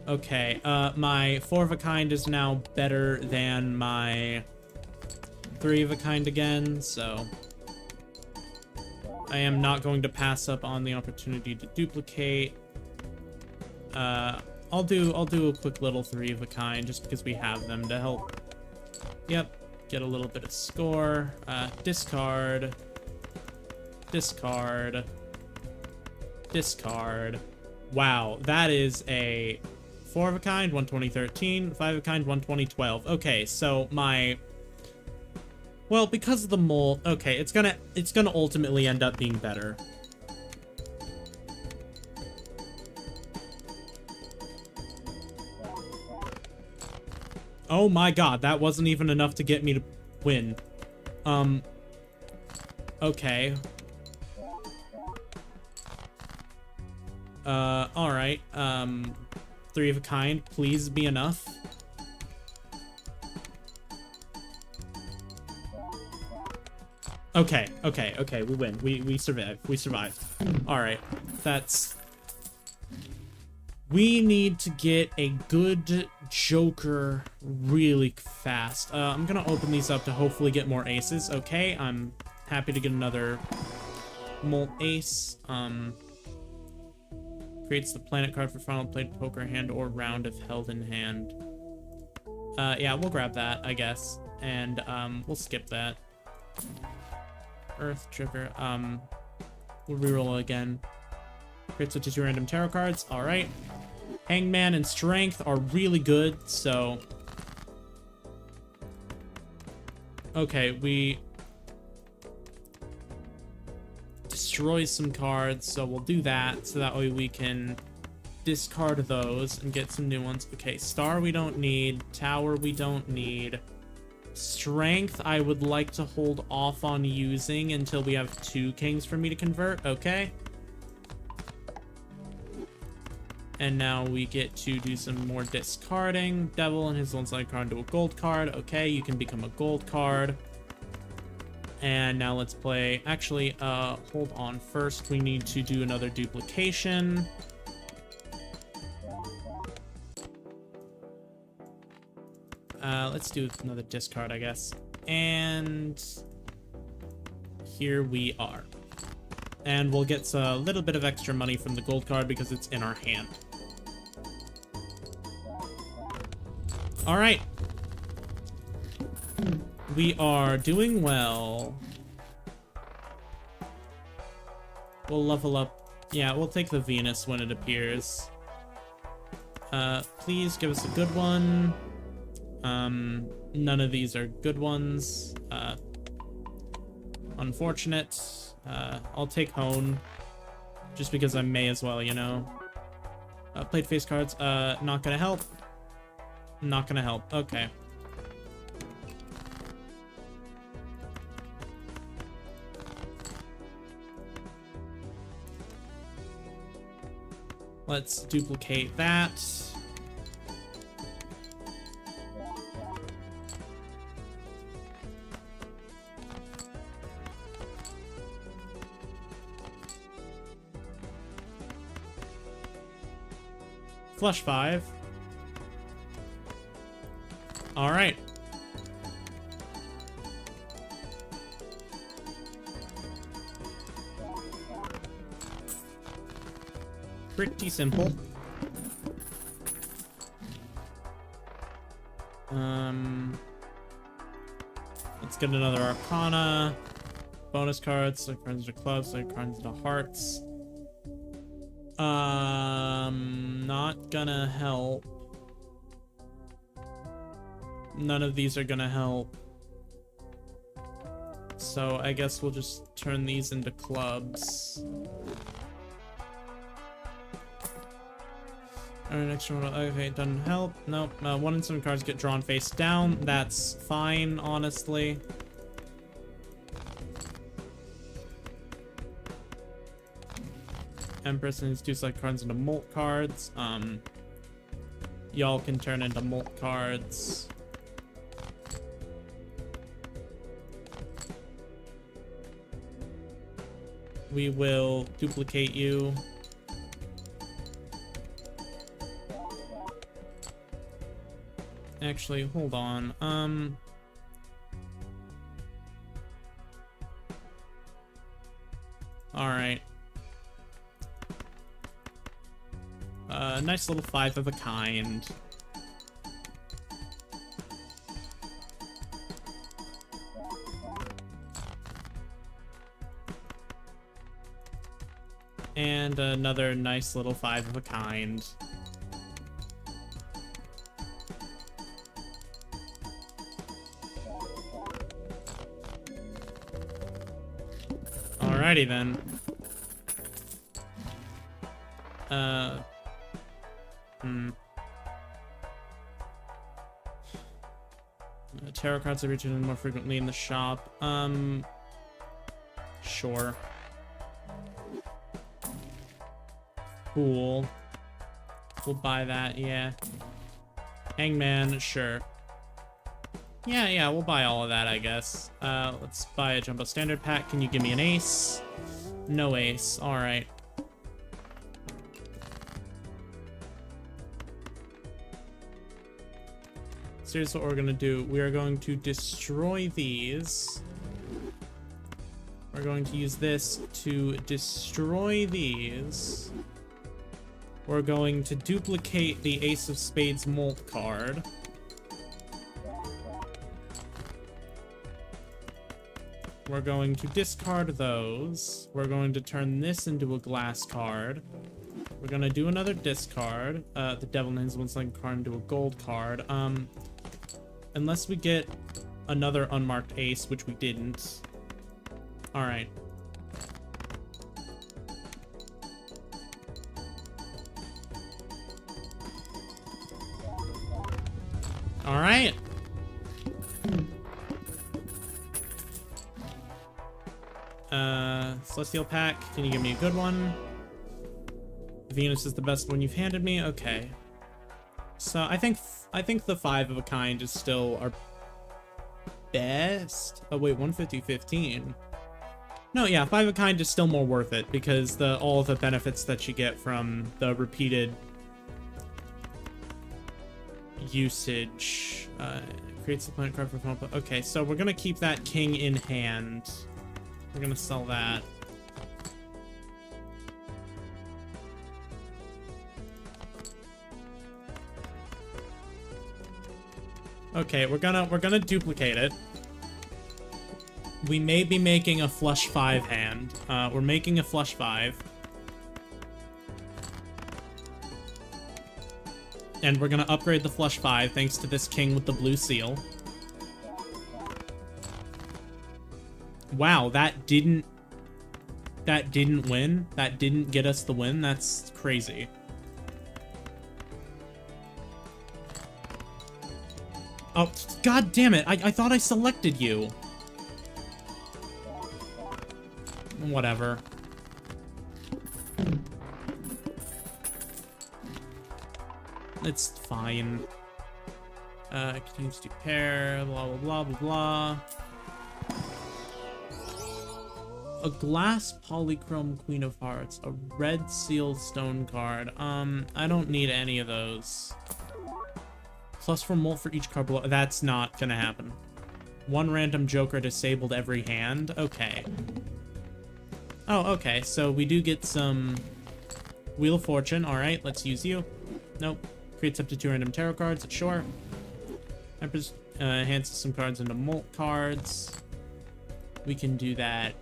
Okay, my 4 of a kind is now better than my 3 of a kind again, so I am not going to pass up on the opportunity to duplicate. I'll do a quick little 3 of a kind just because we have them to help. Yep, get a little bit of score. Discard. Discard. Discard. Wow, that is a 4 of a kind, 1 2013, 5 of a kind, 1 2012. Okay, so my... Well, because of the mole... Okay, it's gonna ultimately end up being better. Oh my god, that wasn't even enough to get me to win. Okay. Alright. 3 of a kind, please be enough. Okay, we win. We survive. We survive. Alright, that's... We need to get a good joker really fast. I'm gonna open these up to hopefully get more aces. Okay, I'm happy to get another Molt ace. Creates the planet card for final played poker hand or round if held in hand. Yeah, we'll grab that, I guess. And, we'll skip that. Earth Joker, we'll reroll again. Creates up to 2 random tarot cards, alright. Hangman and Strength are really good, so... Okay, we... destroy some cards, so we'll do that, so that way we can discard those and get some new ones. Okay, Star we don't need, Tower we don't need. Strength I would like to hold off on using until we have 2 kings for me to convert, okay? And now we get to do some more discarding. Devil and his one-sided card into a gold card. Okay, you can become a gold card. And now let's play... Actually, hold on. First, we need to do another duplication. Let's do another discard, I guess. And... here we are. And we'll get a little bit of extra money from the gold card because it's in our hand. Alright. We are doing well. We'll level up. Yeah, we'll take the Venus when it appears. Please give us a good one. None of these are good ones. Unfortunate. I'll take Hone. Just because I may as well, you know. Played face cards. Not gonna help. Not gonna help. Okay. Let's duplicate that. Flush 5. All right. Pretty simple. Let's get another Arcana. Bonus cards, so cards into clubs, so cards into hearts. Not gonna help. None of these are gonna help. So I guess we'll just turn these into clubs. An extra one. Okay, doesn't help. Nope. 1 in 7 cards get drawn face down. That's fine, honestly. Empress needs 2 select cards into molt cards. Y'all can turn into molt cards. We will duplicate you. Actually, hold on. All right. Nice little 5 of a kind. And another nice little 5 of a kind. Alrighty then. Tarot cards are returned more frequently in the shop. Sure. Cool. We'll buy that, yeah. Hangman, sure. Yeah, we'll buy all of that, I guess. Let's buy a Jumbo Standard pack. Can you give me an ace? No ace. Alright. So here's what we're gonna do. We are going to destroy these. We're going to use this to destroy these. We're going to duplicate the Ace of Spades molt card. We're going to discard those. We're going to turn this into a glass card. We're gonna do another discard. The Devil Names one select card into a gold card. Unless we get another unmarked ace, which we didn't. Alright. Alright. Celestial pack, can you give me a good one? Venus is the best one you've handed me? Okay. So I think the 5 of a kind is still our best. Oh wait, 150-15. No, yeah, 5 of a kind is still more worth it because all of the benefits that you get from the repeated usage creates the planet card for fun. Okay, so we're gonna keep that king in hand. We're gonna sell that. Okay, we're gonna duplicate it. We may be making a flush 5 hand. We're making a flush 5. And we're gonna upgrade the flush 5 thanks to this king with the blue seal. Wow, that didn't win. That didn't get us the win. That's crazy. Oh, god damn it. I thought I selected you. Whatever. It's fine. Continues to pair, blah, blah, blah, blah, blah. A glass polychrome Queen of Hearts. A red sealed stone card. I don't need any of those. +4 molt for each card below. That's not gonna happen. 1 random joker disabled every hand. Okay. Oh, okay. So we do get some Wheel of Fortune. Alright, let's use you. Nope. Creates up to 2 random tarot cards. Sure. Empress enhances some cards into molt cards. We can do that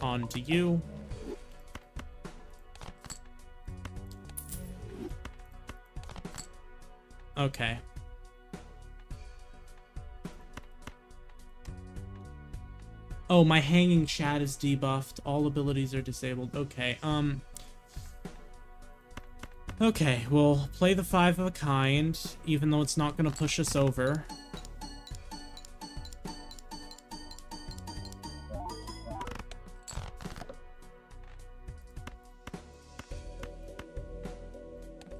onto you. Okay. Oh, my hanging chat is debuffed. All abilities are disabled. Okay, Okay, we'll play the 5 of a kind, even though it's not gonna push us over.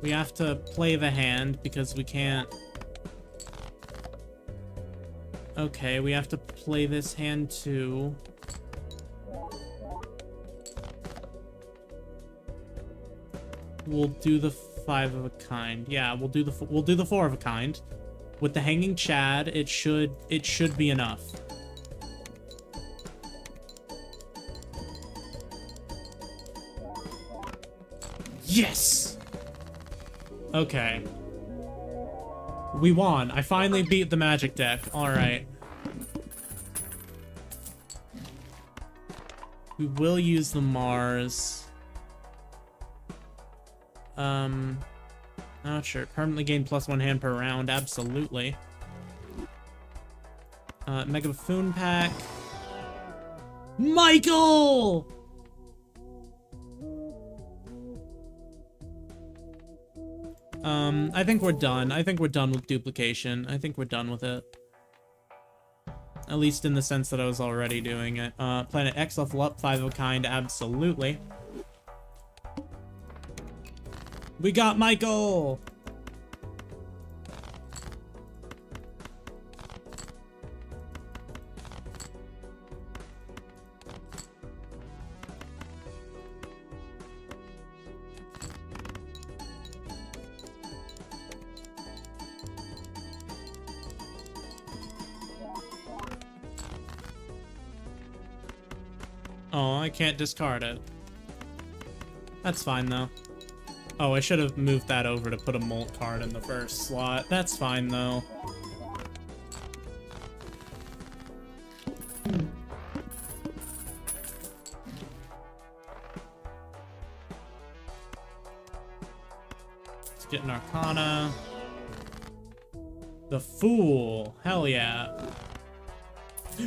We have to play the hand because we can't... Okay, we have to play this hand too. We'll do the 5 of a kind. Yeah, we'll do the 4 of a kind. With the hanging Chad, it should be enough. Yes! Okay. We won. I finally beat the magic deck. Alright. We will use the Mars. Not sure. Permanently gain +1 hand per round. Absolutely. Mega Buffoon Pack. Michael! I think we're done. I think we're done with duplication. I think we're done with it. At least in the sense that I was already doing it. Planet X level up, 5 of a kind, absolutely. We got Michael! Oh, I can't discard it. That's fine, though. Oh, I should have moved that over to put a Molt card in the first slot. That's fine, though. Let's get an Arcana. The Fool. Hell yeah.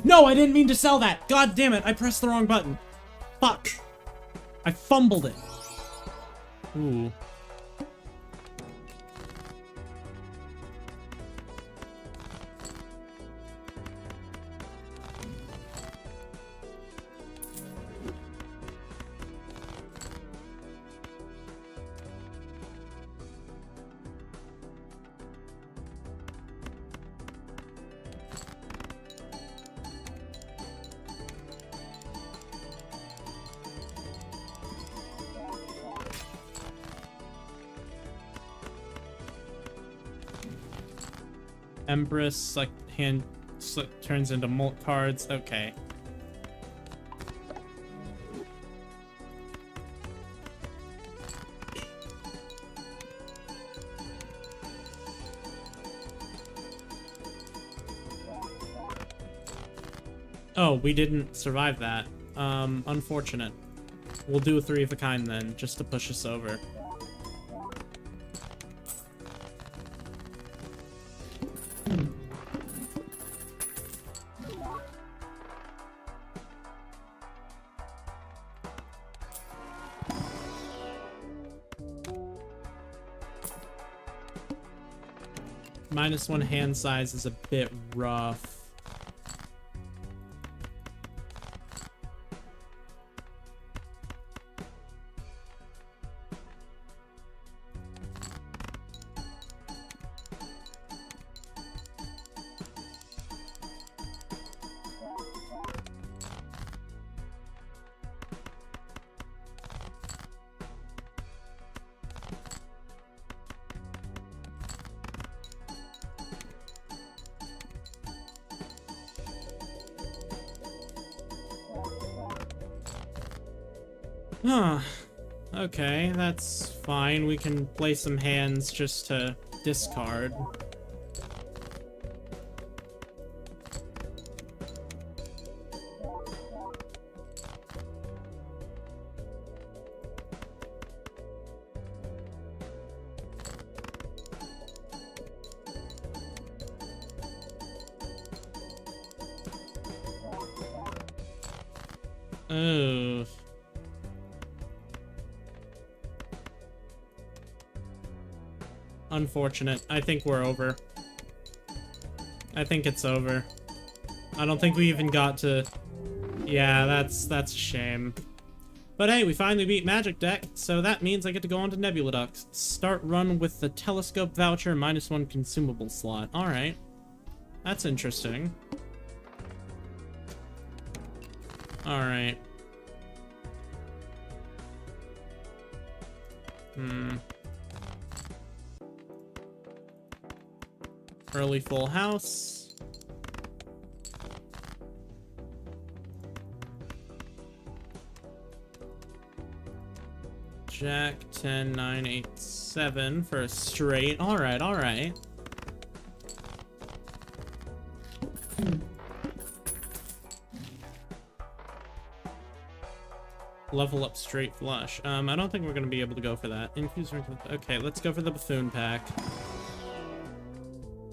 No, I didn't mean to sell that! God damn it, I pressed the wrong button. Fuck. I fumbled it. Ooh. Empress, like, hand turns into Molt cards. Okay. Oh, we didn't survive that. Unfortunate. We'll do a 3 of a kind then, just to push us over. -1 hand size is a bit rough. Huh. Okay, that's fine. We can play some hands just to discard. Oh. Unfortunate. I think we're over. I think it's over. I don't think we even got to... Yeah, that's a shame. But hey, we finally beat Magic Deck, so that means I get to go on to Nebula Ducks. Start run with the telescope voucher, -1 consumable slot. Alright. That's interesting. Alright. Early full house. Jack 10, 9, 8, 7 for a straight. Alright, alright. Level up straight flush. I don't think we're gonna be able to go for that. Infuse. Okay, let's go for the buffoon pack.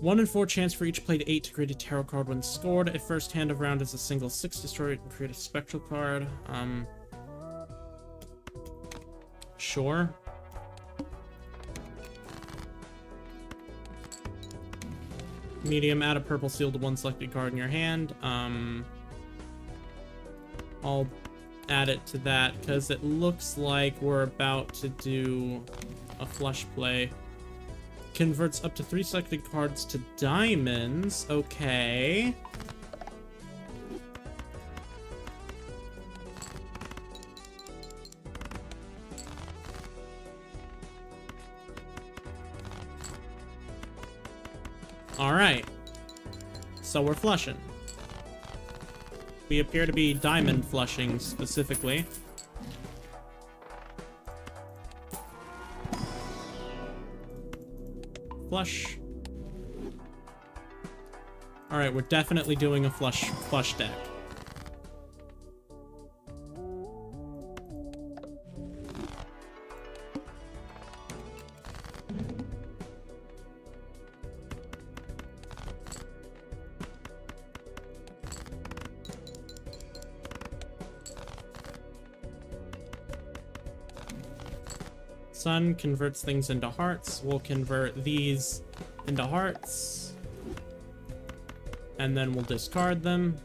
1 in 4 chance for each played 8 to create a tarot card when scored. If first hand of round is a single 6, destroy it and create a spectral card. Sure. Medium, add a purple seal to 1 selected card in your hand. I'll add it to that because it looks like we're about to do a flush play. Converts up to 3 selected cards to diamonds. Okay. Alright. So we're flushing. We appear to be diamond flushing specifically. Flush. Alright, we're definitely doing a flush deck. Sun converts things into hearts. We'll convert these into hearts. And then we'll discard them.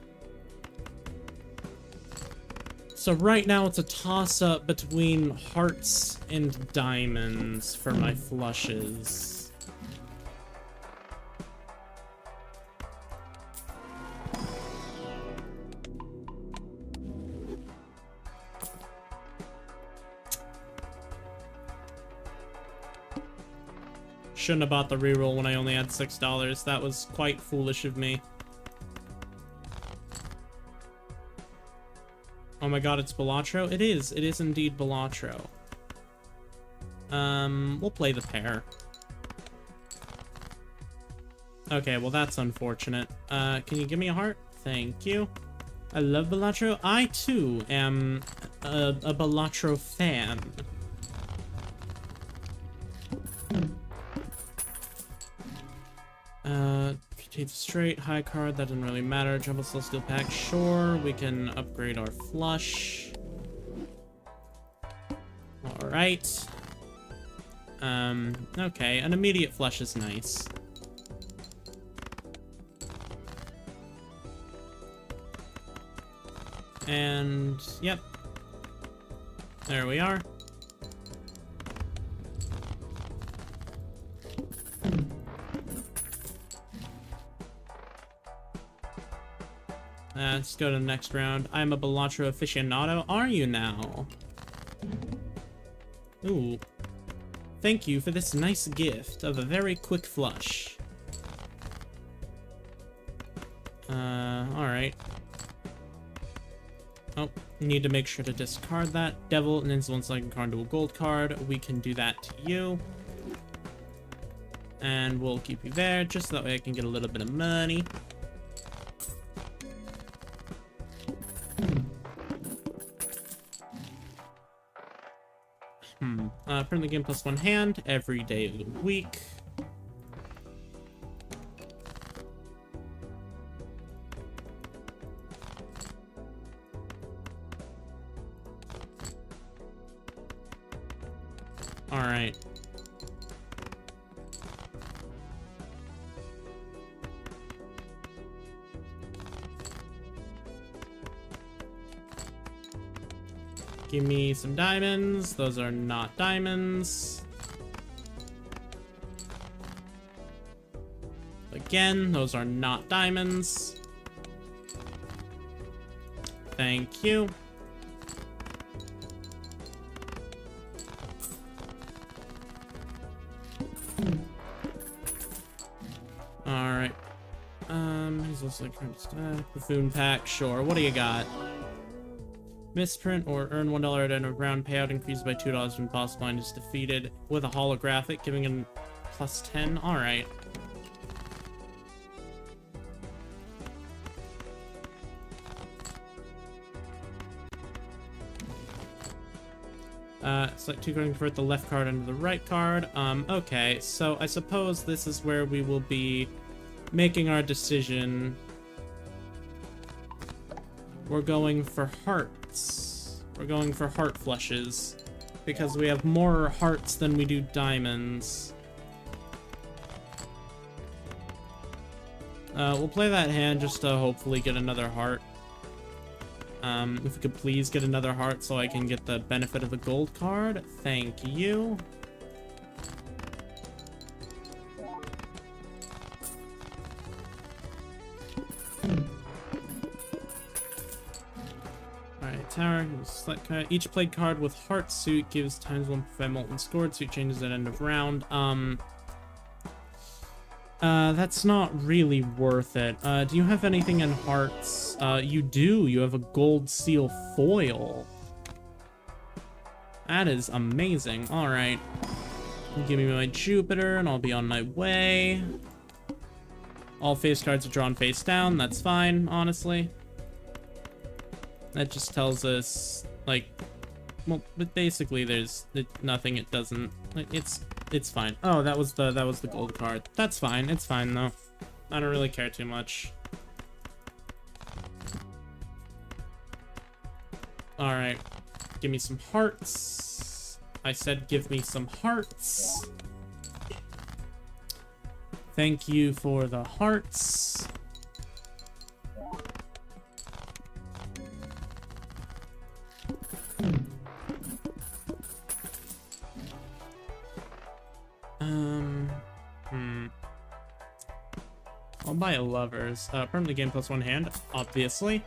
So right now it's a toss-up between hearts and diamonds for my flushes. Shouldn't have bought the reroll when I only had $6. That was quite foolish of me. Oh my god, it's Balatro? It is. It is indeed Balatro. We'll play the pair. Okay, well that's unfortunate. Can you give me a heart? Thank you. I love Balatro. I too am a Balatro fan. Take the straight, high card, that doesn't really matter. Jumbo Celestial Pack, sure. We can upgrade our flush. Alright. Okay, an immediate flush is nice. And, yep. There we are. Let's go to the next round. I'm a Balatro aficionado. Are you now? Ooh. Thank you for this nice gift of a very quick flush. Alright. Oh, need to make sure to discard that. Devil, and then 1 second card to a gold card. We can do that to you. And we'll keep you there, just so that way I can get a little bit of money. Print the game +1 hand every day of the week. Alright. Give me some diamonds. Those are not diamonds. Again, those are not diamonds. Thank you. Alright. He's also like buffoon pack, sure. What do you got? Misprint or earn $1 at end of round. Payout increases by $2 when boss blind is defeated with a holographic, giving him plus 10. Alright. Select 2 cards and convert the left card into the right card. Okay, so I suppose this is where we will be making our decision. We're going for hearts. We're going for heart flushes. Because we have more hearts than we do diamonds. We'll play that hand just to hopefully get another heart. If we could please get another heart so I can get the benefit of the gold card. Thank you. Alright, tower. Select each played card with heart suit gives ×1 prevent molten scored. Suit changes at end of round. That's not really worth it. Do you have anything in hearts? You do. You have a gold seal foil. That is amazing. Alright. Give me my Jupiter and I'll be on my way. All face cards are drawn face down. That's fine, honestly. That just tells us, like, well, but basically there's nothing it doesn't, like, it's fine. Oh, that was the gold card. That's fine. It's fine though. I don't really care too much. All right, give me some hearts. I said give me some hearts. Thank you for the hearts. I'll buy a lovers. Permanently gain +1 hand, obviously.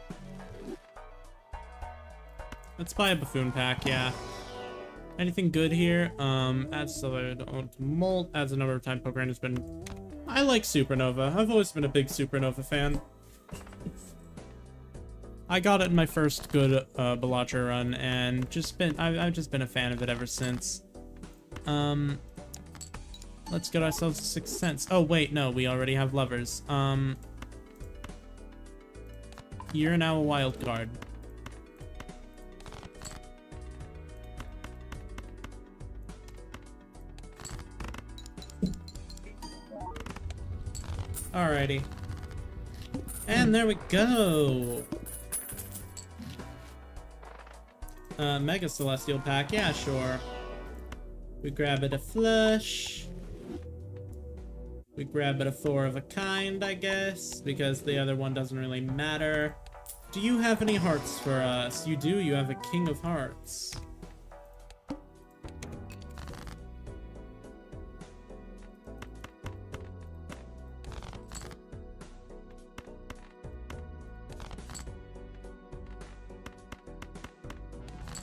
Let's buy a buffoon pack, yeah. Anything good here? Adds to molt, adds a number of time Pokemon has been. I like Supernova. I've always been a big Supernova fan. I got it in my first good Balatro run, and I've just been a fan of it ever since. Let's get ourselves a Sixth Sense. Oh wait, no, we already have lovers. You're now a wild card. Alrighty. And there we go! Mega Celestial Pack, yeah, sure. We grab it a flush. We grab it a 4 of a kind, I guess, because the other one doesn't really matter. Do you have any hearts for us? You do, you have a King of Hearts.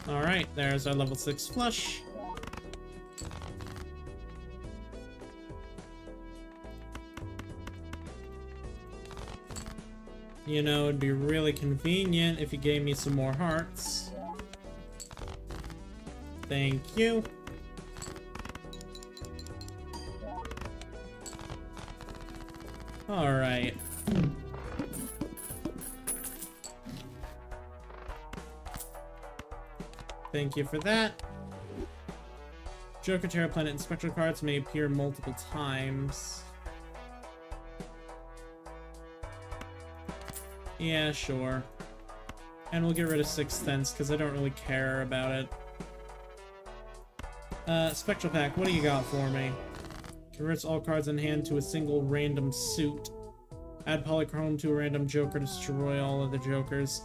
Alright, there's our level 6 flush. You know, it'd be really convenient if you gave me some more hearts. Thank you. Alright. Thank you for that. Joker, Terra Planet, and Spectral cards may appear multiple times. Yeah, sure. And we'll get rid of Sixth Sense, because I don't really care about it. Spectral Pack, what do you got for me? Converts all cards in hand to a single random suit. Add Polychrome to a random Joker, destroy all of the Jokers.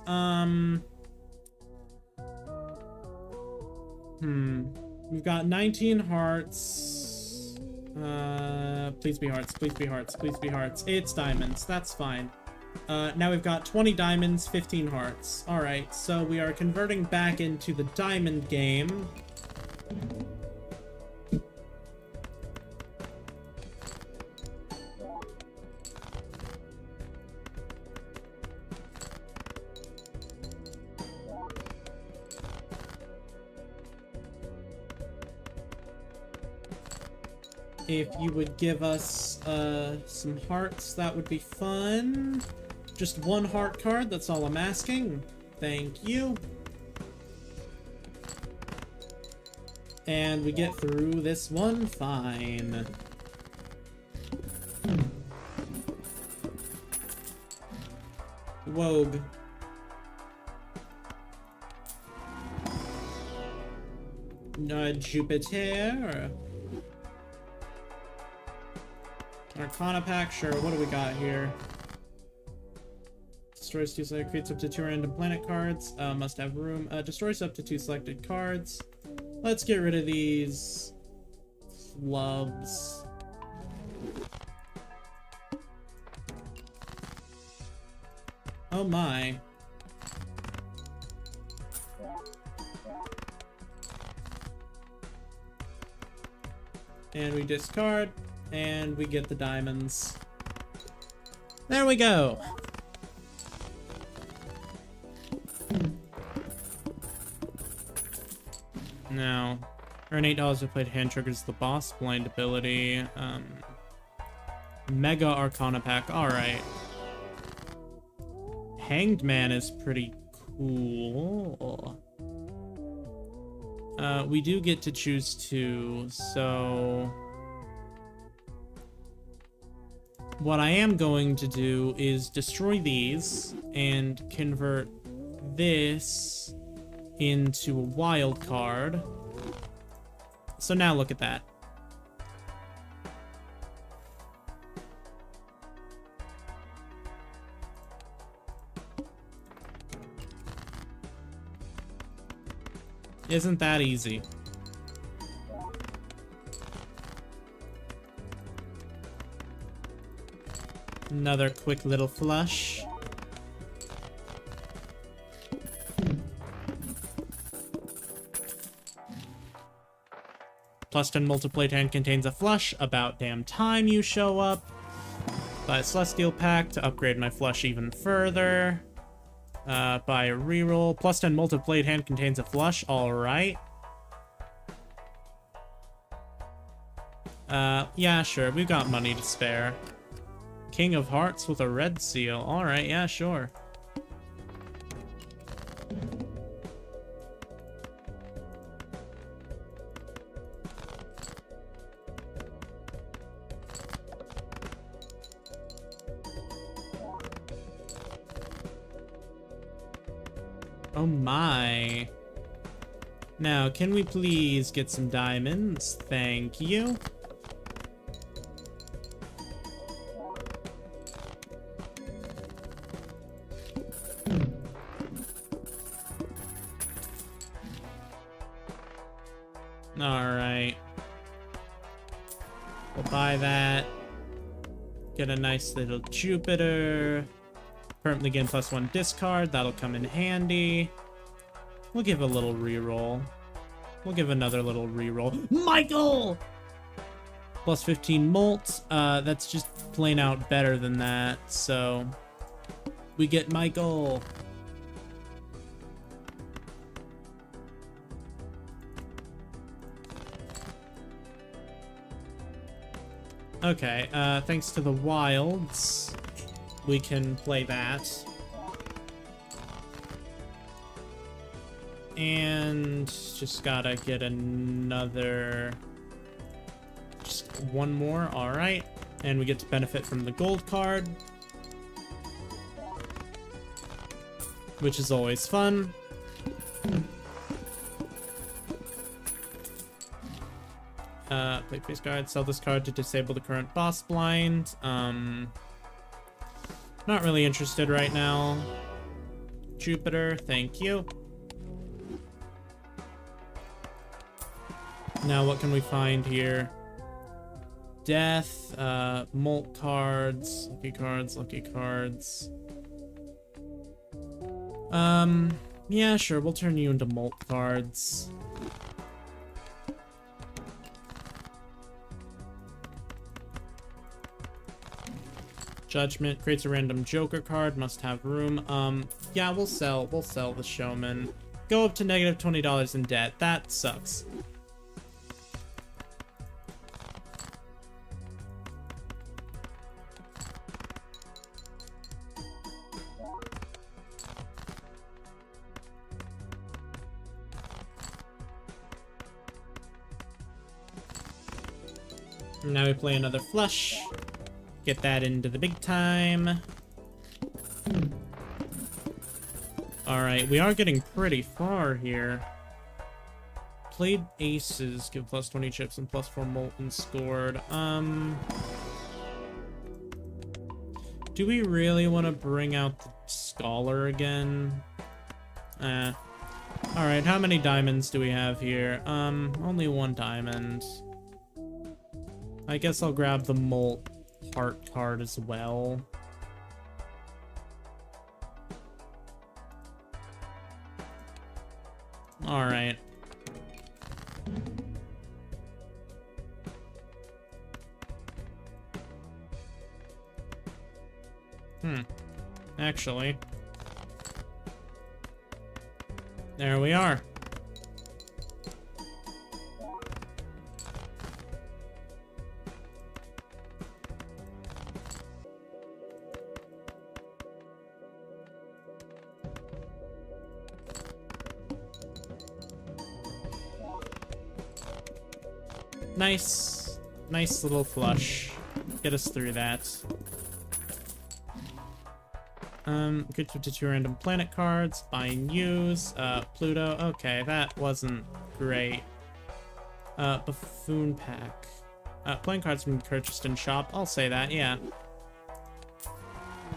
We've got 19 hearts. Please be hearts, please be hearts, please be hearts. It's diamonds, that's fine. Now we've got 20 diamonds, 15 hearts. Alright, so we are converting back into the diamond game. If you would give us some hearts, that would be fun. Just one heart card, that's all I'm asking. Thank you. And we get through this one fine. Wogue. Jupiter. Arcana pack, sure. What do we got here? Destroys 2 selected, creates up to 2 random planet cards. Must have room. Destroys up to 2 selected cards. Let's get rid of these flubs. Oh my. And we discard. And we get the diamonds. There we go. Now, earn $8 to play hand triggers the boss blind ability. Mega Arcana pack. Alright. Hanged Man is pretty cool. We do get to choose 2, so what I am going to do is destroy these and convert this into a wild card. So now look at that. Isn't that easy? Another quick little flush. Plus 10 multiplied hand contains a flush. About damn time you show up. Buy a Celestial Pack to upgrade my flush even further. Buy a reroll. Plus 10 multiplied hand contains a flush. Alright. Yeah, sure. We've got money to spare. King of Hearts with a red seal. Alright, yeah, sure. Oh my. Now, can we please get some diamonds? Thank you. Alright. We'll buy that. Get a nice little Jupiter. Permanently gain +1 discard. That'll come in handy. We'll give a little reroll. We'll give another little reroll. Michael! Plus 15 molt. That's just plain out better than that. So we get Michael. Okay, thanks to the wilds, we can play that. And just gotta get another... just one more, alright. And we get to benefit from the gold card, which is always fun. Play face card, sell this card to disable the current boss blind. Not really interested right now. Jupiter, thank you. Now what can we find here? Death, molt cards, lucky cards, lucky cards. Yeah, sure, we'll turn you into molt cards. Judgment creates a random Joker card, must have room. Yeah, we'll sell the showman. Go up to negative $20 in debt. That sucks. Now we play another flush. Get that into the big time. Alright, we are getting pretty far here. Played aces, give plus 20 chips and plus 4 molten scored. Do we really want to bring out the scholar again? Alright, how many diamonds do we have here? Only 1 diamond. I guess I'll grab the molt heart card as well. Alright. Actually. There we are. Nice little flush. Get us through that. Good to 2 random planet cards. Buy and use. Pluto. Okay, that wasn't great. Buffoon pack. Playing cards can be purchased in shop. I'll say that, yeah.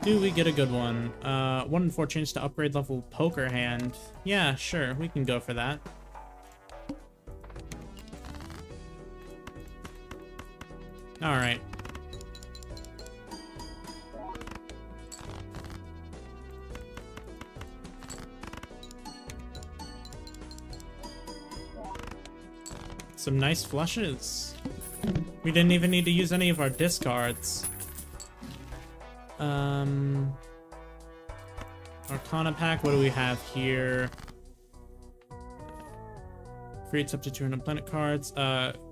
Do we get a good one? 1 in 4 chance to upgrade level poker hand. Yeah, sure, we can go for that. Alright. Some nice flushes. We didn't even need to use any of our discards. Arcana pack, what do we have here? Creates up to 200 planet cards.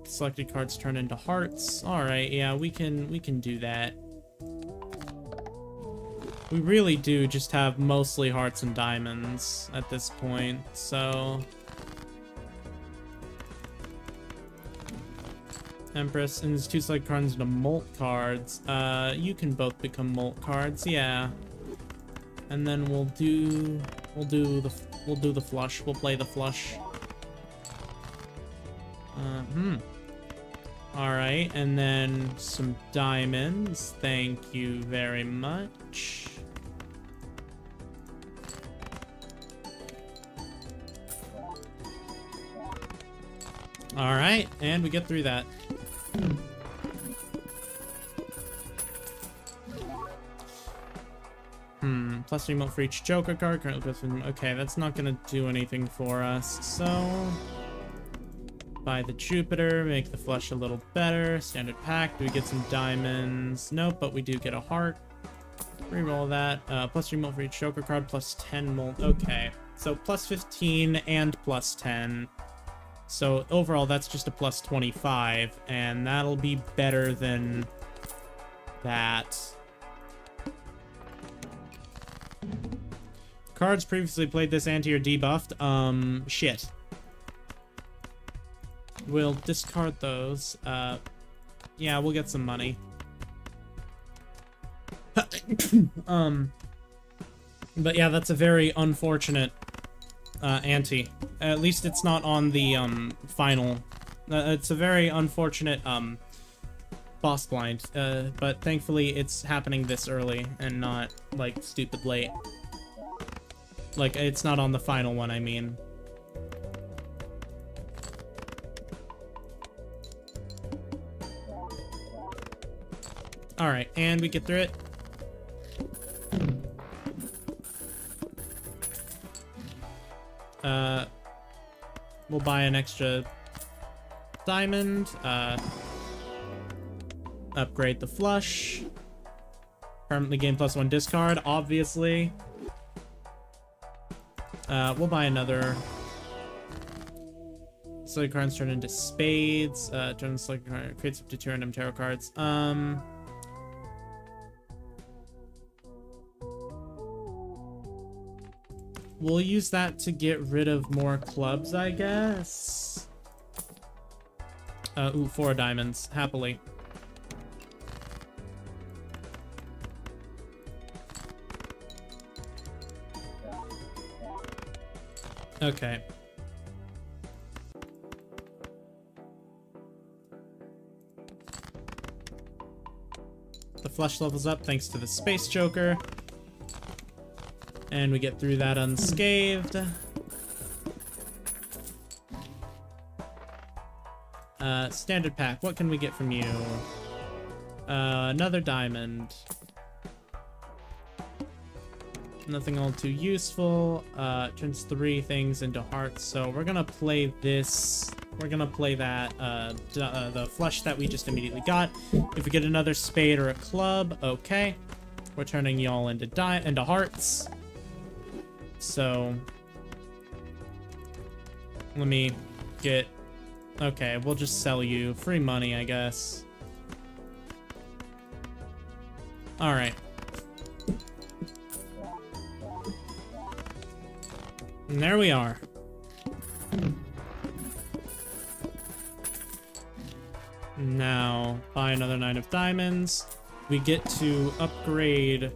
Selected cards turn into hearts. Alright, yeah, we can do that. We really do just have mostly hearts and diamonds at this point, so... Empress, and there's 2 select cards into molt cards. You can both become molt cards, yeah. And then we'll do the flush. We'll play the flush. Alright, and then some diamonds. Thank you very much. Alright, and we get through that. Plus remote for each Joker card. Currently, okay, that's not gonna do anything for us, so... Buy the Jupiter, make the flush a little better. Standard pack, do we get some diamonds? Nope, but we do get a heart. Reroll that. Plus remote for each Joker card, plus 10 molt. Okay, so plus 15 and plus 10. So overall, that's just a plus 25, and that'll be better than that. Cards previously played this anti or debuffed. Shit. We'll discard those. Yeah, we'll get some money. But yeah, that's a very unfortunate ante. At least it's not on the final. It's a very unfortunate boss blind. But thankfully it's happening this early and not like stupid late. Like it's not on the final one, I mean. All right, and we get through it. We'll buy an extra diamond. Upgrade the flush. Permanently gain +1 discard, obviously. We'll buy another. Select cards turn into spades. Turn the select card, creates up to 2 random tarot cards. We'll use that to get rid of more clubs, I guess. Ooh, 4 diamonds, happily. Okay. The flush levels up thanks to the space joker. And we get through that unscathed. Standard pack, what can we get from you? Another diamond. Nothing all too useful. Turns 3 things into hearts, so we're gonna play this. We're gonna play that, the flush that we just immediately got. If we get another spade or a club, okay. We're turning y'all into hearts. So, let me get, okay, we'll just sell you. Free money, I guess. All right. And there we are. Now, buy another 9 of diamonds. We get to upgrade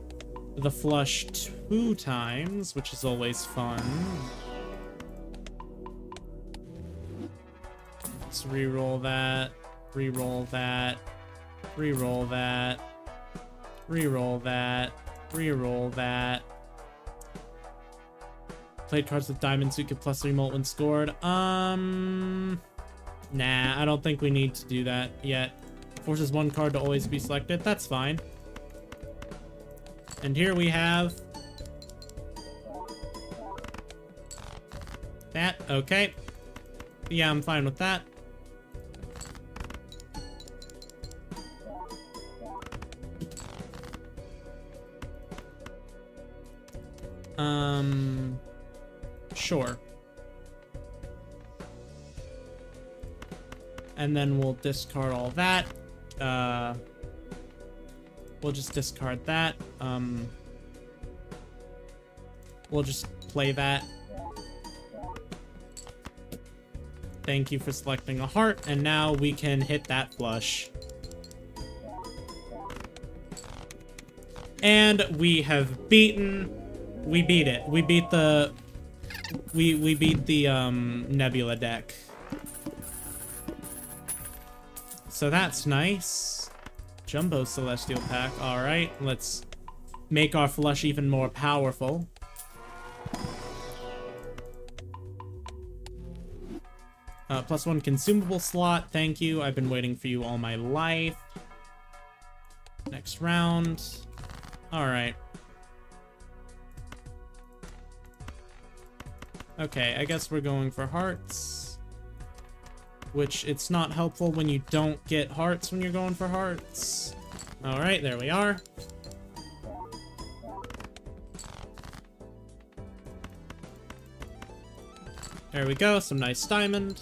the flush 2 times, which is always fun. Let's re-roll that, re-roll that, re-roll that, re-roll that, re-roll that. Played cards with diamonds, so you get +3 molt when scored. Nah, I don't think we need to do that yet. Forces 1 card to always be selected. That's fine. And here we have that. Okay. Yeah, I'm fine with that. Sure. And then we'll discard all that. We'll just discard that. We'll just play that. Thank you for selecting a heart, and now we can hit that flush. And we have beaten. We beat it. We beat the. We beat the Nebula deck. So that's nice. Jumbo Celestial Pack. All right, let's make our flush even more powerful. +1 consumable slot. Thank you. I've been waiting for you all my life. Next round. All right. Okay, I guess we're going for hearts. Which, it's not helpful when you don't get hearts when you're going for hearts. All right, there we are. There we go, some nice diamond.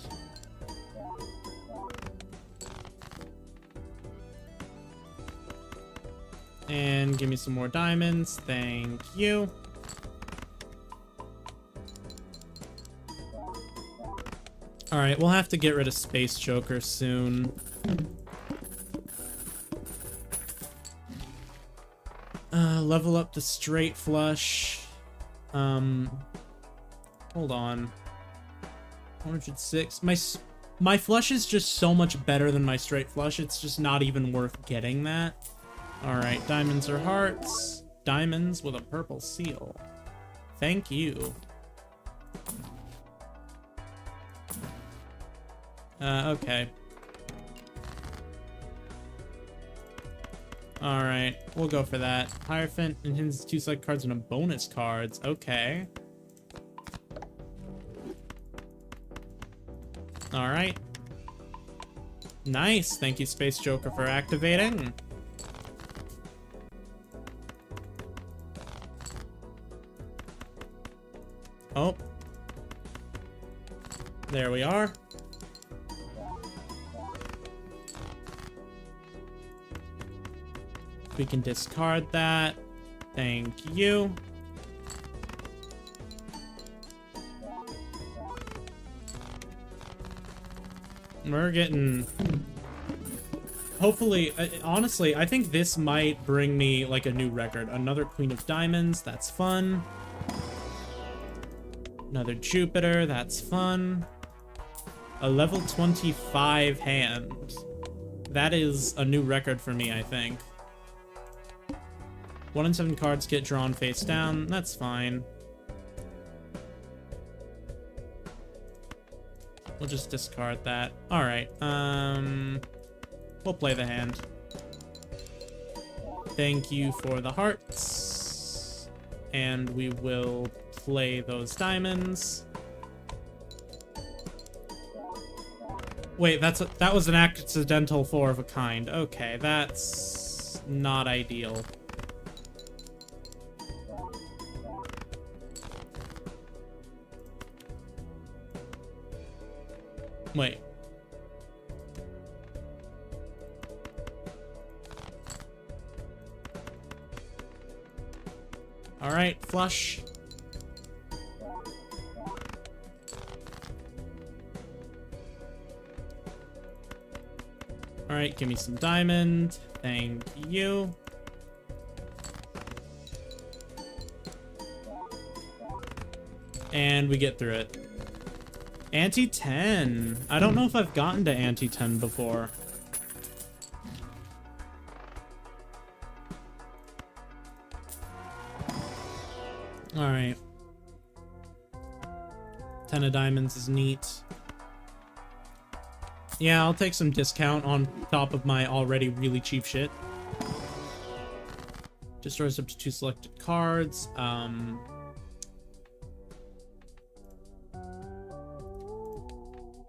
And give me some more diamonds, thank you. Alright, we'll have to get rid of Space Joker soon. Level up the straight flush. Hold on. 106. My flush is just so much better than my straight flush, it's just not even worth getting that. Alright, diamonds or hearts. Diamonds with a purple seal. Thank you. Okay. Alright, we'll go for that. Hierophant and his 2 select cards and a bonus cards. Okay. Alright. Nice. Thank you, Space Joker, for activating. Oh. There we are. We can discard that. Thank you. We're getting... Hopefully, honestly, I think this might bring me, like, a new record. Another Queen of Diamonds, that's fun. Another Jupiter, that's fun. A level 25 hand. That is a new record for me, I think. 1 in 7 cards get drawn face down. That's fine. We'll just discard that. Alright, we'll play the hand. Thank you for the hearts. And we will play those diamonds. Wait, that was an accidental 4 of a kind. Okay, that's not ideal. Wait. Alright, flush. Alright, give me some diamond. Thank you. And we get through it. Ante 10. I don't know if I've gotten to Ante 10 before. Alright. 10 of diamonds is neat. Yeah, I'll take some discount on top of my already really cheap shit. Destroys up to 2 selected cards.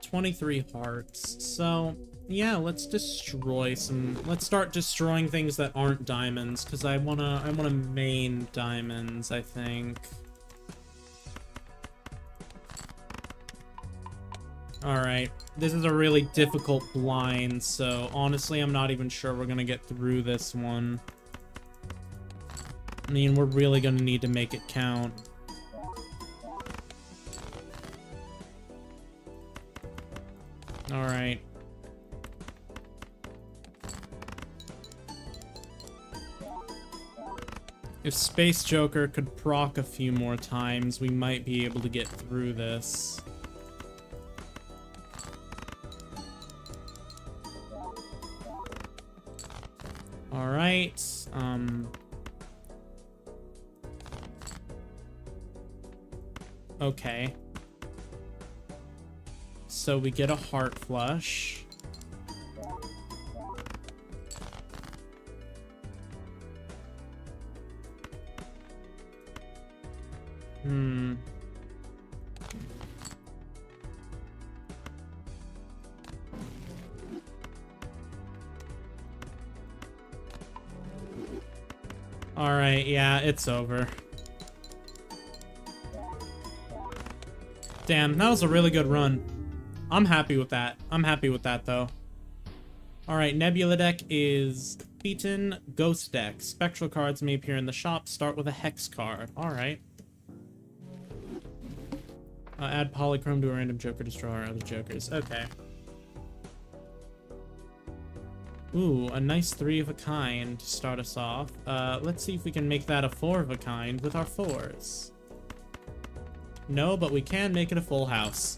23 hearts. So, yeah, let's destroy some... Let's start destroying things that aren't diamonds, because I wanna main diamonds, I think. Alright. This is a really difficult blind, so honestly, I'm not even sure we're gonna get through this one. I mean, we're really gonna need to make it count. Alright. If Space Joker could proc a few more times, we might be able to get through this. Alright, okay. So we get a heart flush. Alright, yeah, it's over. Damn, that was a really good run. I'm happy with that. I'm happy with that, though. Alright, Nebula deck is beaten. Ghost deck. Spectral cards may appear in the shop. Start with a Hex card. Alright. Add Polychrome to a random Joker, destroy our other Jokers. Okay. Ooh, a nice 3 of a kind to start us off. Let's see if we can make that a 4 of a kind with our 4s. No, but we can make it a full house.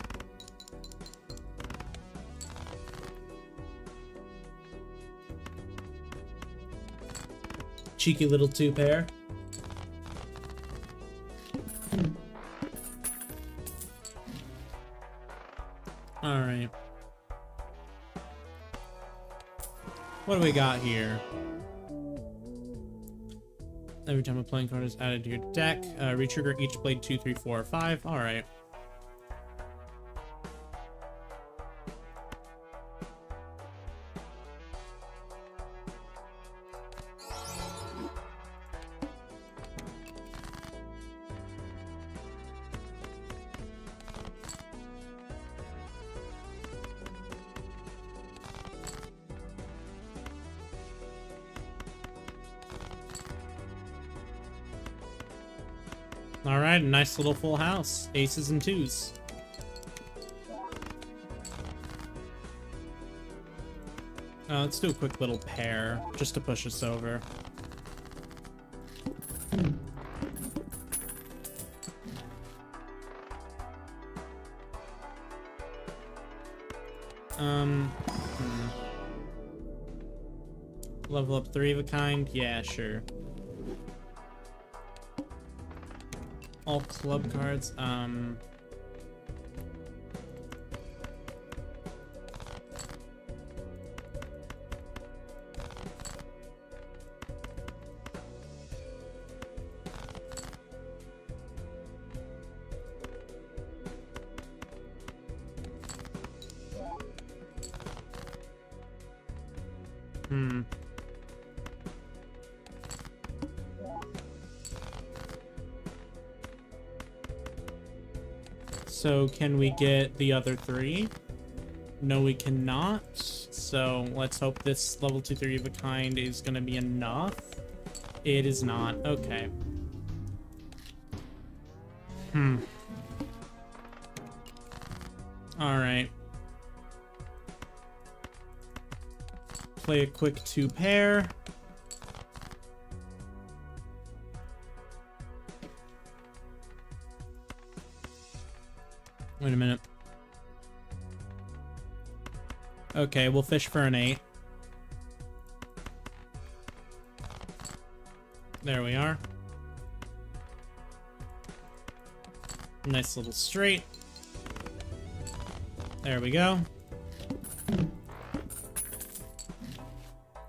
Cheeky little 2-pair. Alright. What do we got here? Every time a playing card is added to your deck, retrigger each blade 2, 3, 4, or 5. Alright. Alright, a nice little full house. Aces and twos. Let's do a quick little pair, just to push us over. Level up 3 of a kind? Yeah, sure. All club cards, So can we get the other 3? No, we cannot. So let's hope this level 2, 3 of a kind is gonna be enough. It is not. Okay. Alright. Play a quick 2 pair. Wait a minute. Okay, we'll fish for an 8. There we are. Nice little straight. There we go.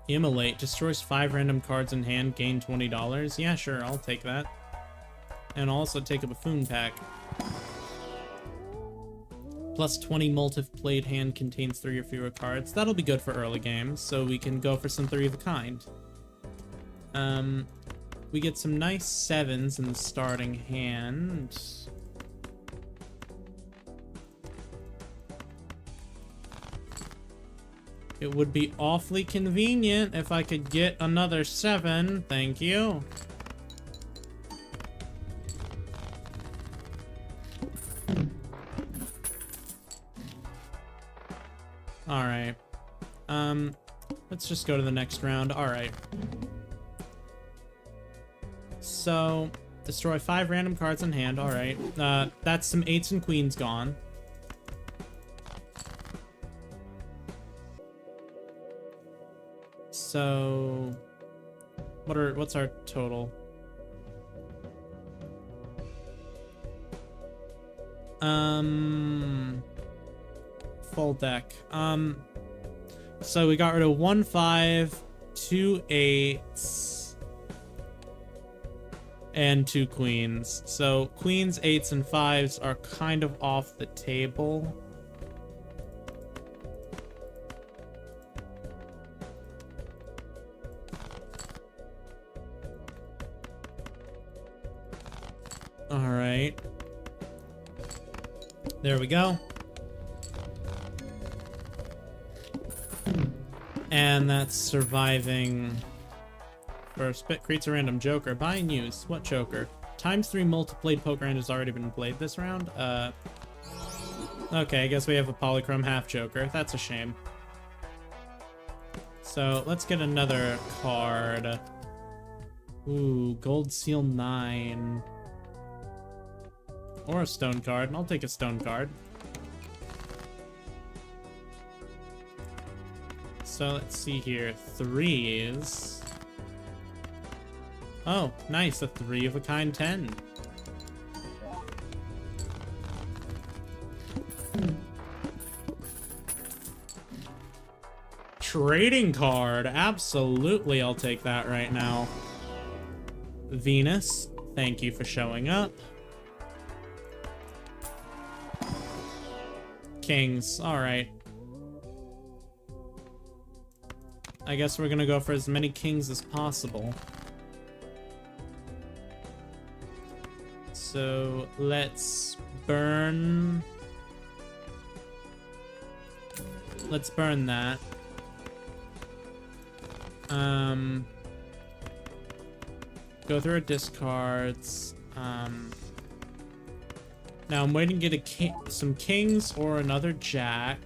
Immolate. Destroys 5 random cards in hand, gain $20. Yeah, sure, I'll take that. And I'll also take a Buffoon pack. Plus 20 multi-played hand contains 3 or fewer cards. That'll be good for early games, so we can go for some 3 of a kind. We get some nice 7s in the starting hand. It would be awfully convenient if I could get another 7. Thank you. Alright. Let's just go to the next round. Alright. So, destroy 5 random cards in hand. Alright. That's some 8s and queens gone. So, what's our total? Full deck. So we got rid of 1 5, 2 8s, and 2 queens. So queens, 8s, and 5s are kind of off the table. All right. There we go. And that's surviving. First bit creates a random joker. Buy and use. What joker? ×3 multi-played poker hand has already been played this round. Okay, I guess we have a polychrome half joker. That's a shame. So let's get another card. Ooh, gold seal 9. Or a stone card. I'll take a stone card. So let's see here. 3s. Oh, nice. A 3 of a kind 10. Trading card. Absolutely, I'll take that right now. Venus, thank you for showing up. Kings, alright. I guess we're gonna go for as many kings as possible. So let's burn. Let's burn that. Go through our discards. Now I'm waiting to get some kings or another jack.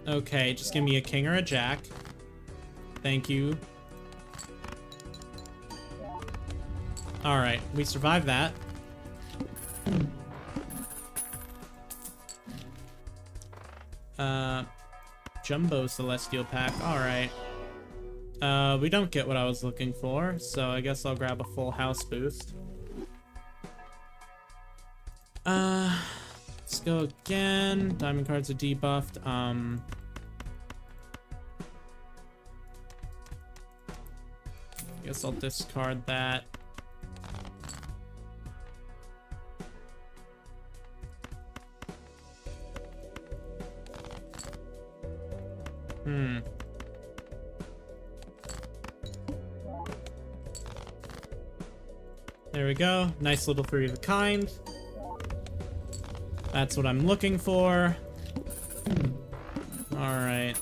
Okay, just give me a king or a jack. Thank you. Alright, we survived that. Jumbo Celestial Pack, alright. We don't get what I was looking for, so I guess I'll grab a full house boost. Let's go again. Diamond cards are debuffed. Guess I'll discard that. There we go. Nice little 3 of a kind. That's what I'm looking for. Alright.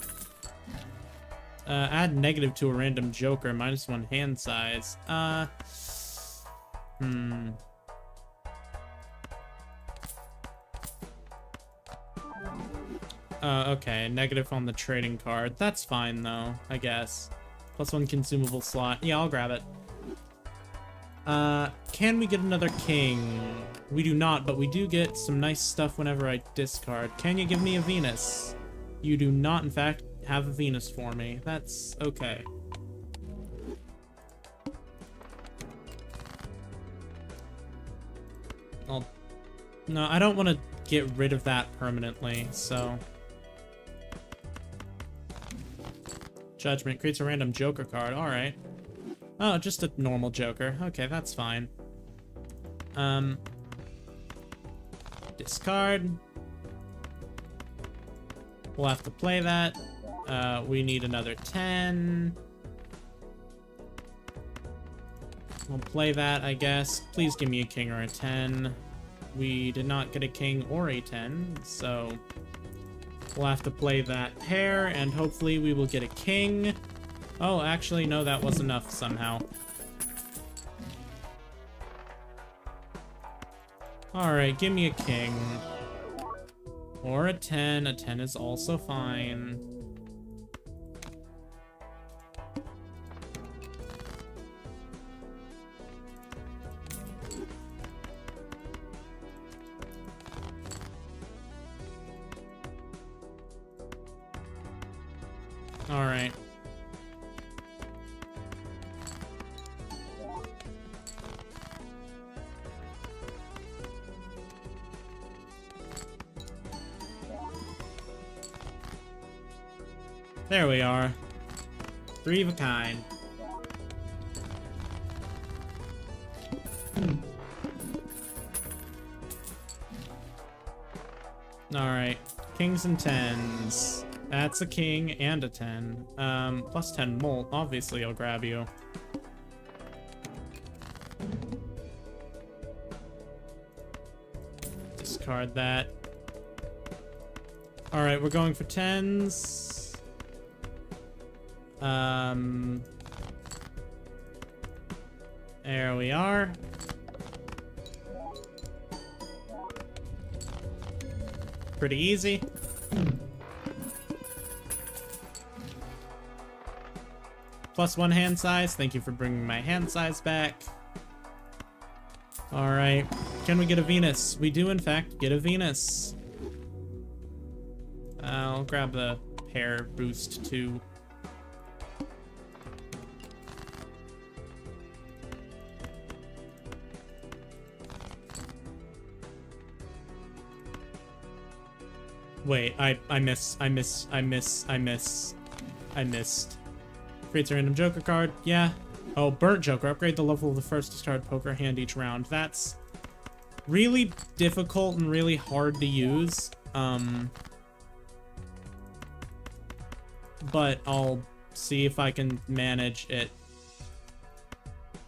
Add negative to a random joker, -1 hand size. Okay, negative on the trading card. That's fine, though, I guess. +1 consumable slot. Yeah, I'll grab it. Can we get another king? We do not, but we do get some nice stuff whenever I discard. Can you give me a Venus? You do not, in fact, have a Venus for me. That's okay. No, I don't want to get rid of that permanently, so... Judgment creates a random joker card. Alright. Oh, just a normal joker. Okay, that's fine. Discard. We'll have to play that. We need another 10. We'll play that, I guess. Please give me a king or a 10. We did not get a king or a 10, so we'll have to play that pair, and hopefully we will get a king. Oh, actually, no, that was enough somehow. Alright, give me a king. Or a 10. A 10 is also fine. Alright. There we are. 3 of a kind. Alright. Kings and 10s. That's a king and a 10. Plus 10 molt. Obviously, I'll grab you. Discard that. Alright, we're going for 10s. There we are. Pretty easy. +1 hand size. Thank you for bringing my hand size back. Alright. Can we get a Venus? We do, in fact, get a Venus. I'll grab the pair boost, too. Wait, I missed. Creates a random Joker card. Yeah. Oh, burnt Joker. Upgrade the level of the first discard poker hand each round. That's really difficult and really hard to use. But I'll see if I can manage it.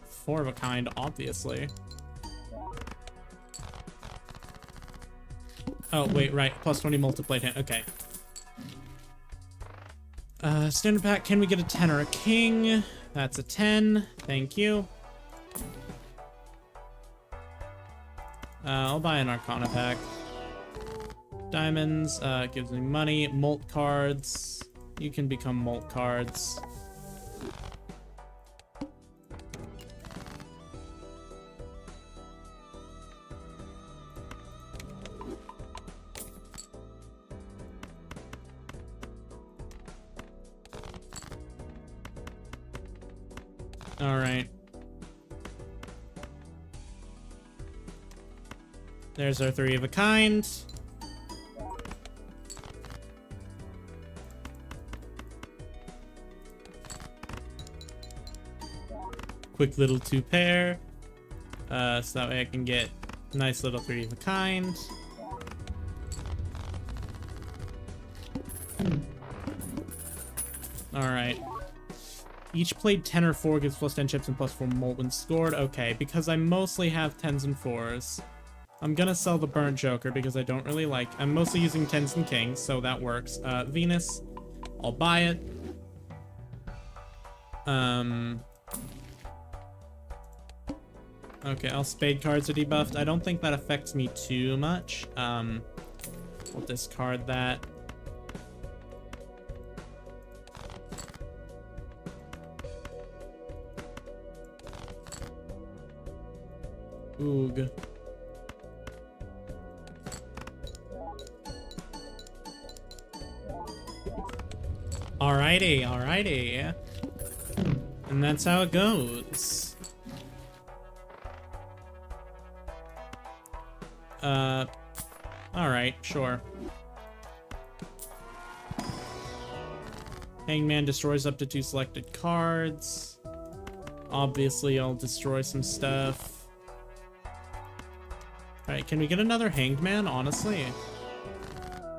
4 of a kind, obviously. Oh, wait, right. Plus 20 multiplied hand. Okay. Standard pack. Can we get a 10 or a king? That's a 10. Thank you. I'll buy an Arcana pack. Diamonds. Gives me money. Molt cards. You can become molt cards. All right. There's our 3 of a kind. Quick little 2 pair. So that way I can get a nice little 3 of a kind. All right. Each played 10 or 4 gives plus 10 chips and plus 4 molt when scored. Okay, because I mostly have 10s and 4s. I'm gonna sell the burnt Joker because I don't really like... I'm mostly using 10s and kings, so that works. Venus, I'll buy it. Okay, I'll spade cards are debuffed. I don't think that affects me too much. We'll discard that. Oog. Alrighty, alrighty. And that's how it goes. Alright, sure. Hangman destroys up to 2 selected cards. Obviously, I'll destroy some stuff. Alright, can we get another Hanged Man, honestly?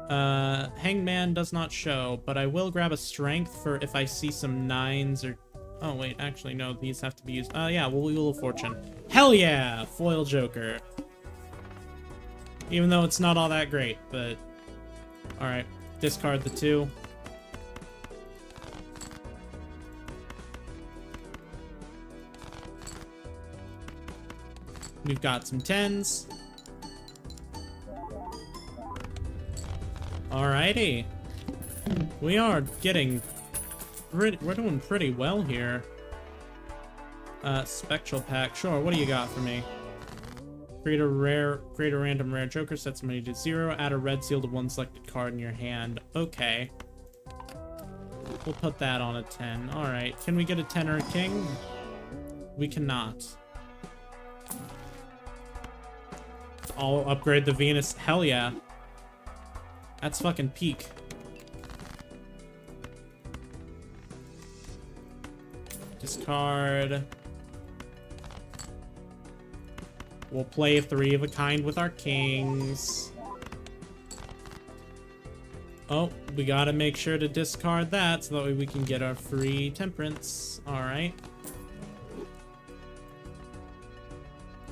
Hanged Man does not show, but I will grab a Strength for if I see some 9s or... Oh, wait, actually, no, these have to be used. Yeah, Wheel of Fortune. Hell yeah! Foil Joker. Even though it's not all that great, but... Alright, discard the 2. We've got some 10s. Alrighty. We are getting... We're doing pretty well here. Spectral pack. Sure, what do you got for me? Create a random rare Joker, set some money to 0, add a red seal to 1 selected card in your hand. Okay. We'll put that on a 10. Alright, can we get a 10 or a king? We cannot. I'll upgrade the Venus. Hell yeah. That's fucking peak. Discard. We'll play a 3 of a kind with our kings. Oh, we gotta make sure to discard that so that way we can get our free temperance. Alright.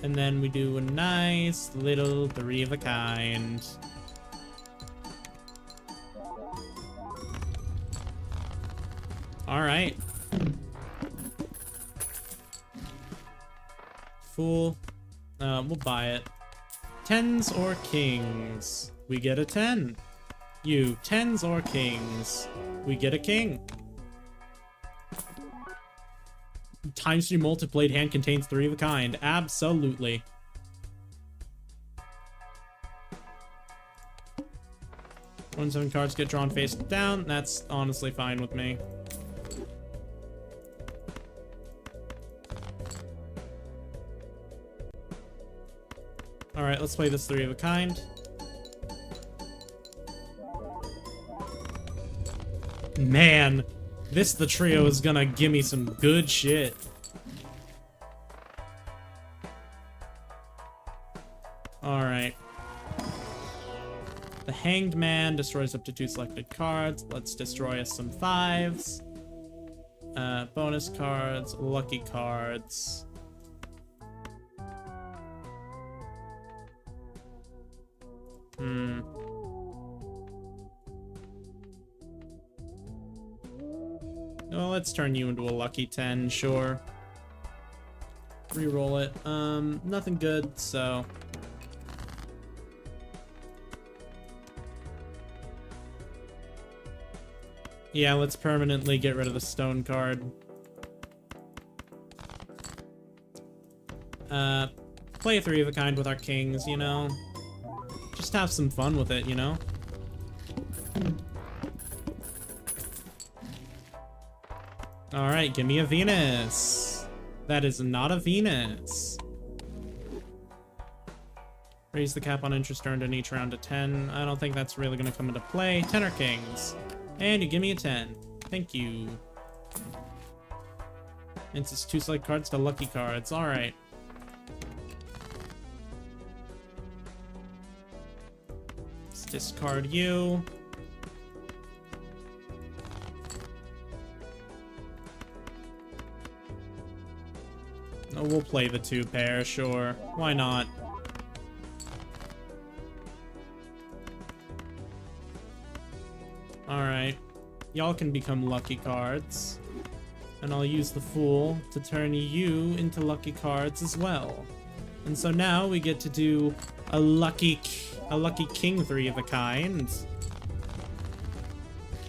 And then we do a nice little 3 of a kind. Alright. Fool. We'll buy it. 10s or kings? We get a 10. You, 10s or kings? We get a king. Times 3 multiplied hand contains 3 of a kind. Absolutely. When 7 cards get drawn face down, that's honestly fine with me. Alright, let's play this 3 of a kind. Man, the trio is gonna give me some good shit. Alright. The Hanged Man destroys up to 2 selected cards. Let's destroy us some 5s. Bonus cards, lucky cards. Well, let's turn you into a lucky 10, sure. Reroll it. Nothing good, so... Yeah, let's permanently get rid of the stone card. Play a 3 of a kind with our kings, you know? Just have some fun with it, you know? Alright, give me a Venus. That is not a Venus. Raise the cap on interest earned in each round to 10. I don't think that's really going to come into play. 10 are kings. And you give me a 10. Thank you. It's just 2 select cards to lucky cards. Alright. Let's discard you. Oh, we'll play the 2 pair, sure. Why not? Alright. Y'all can become lucky cards. And I'll use the Fool to turn you into lucky cards as well. And so now we get to do a lucky king 3 of a kind.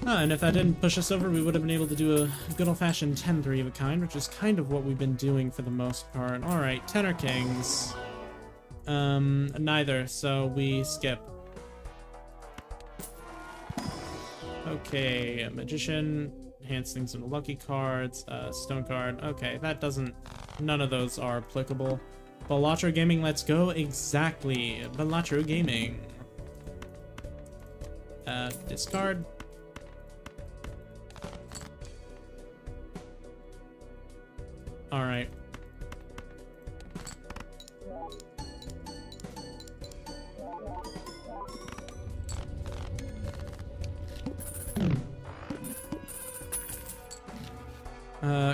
And if that didn't push us over, we would have been able to do a good old-fashioned 10 3 of a kind, which is kind of what we've been doing for the most part. Alright, 10 are kings. Neither, so we skip. Okay, Magician, enhance things into lucky cards, stone card. Okay, that doesn't... None of those are applicable. Balatro Gaming, let's go. Exactly. Balatro Gaming. Discard. Alright.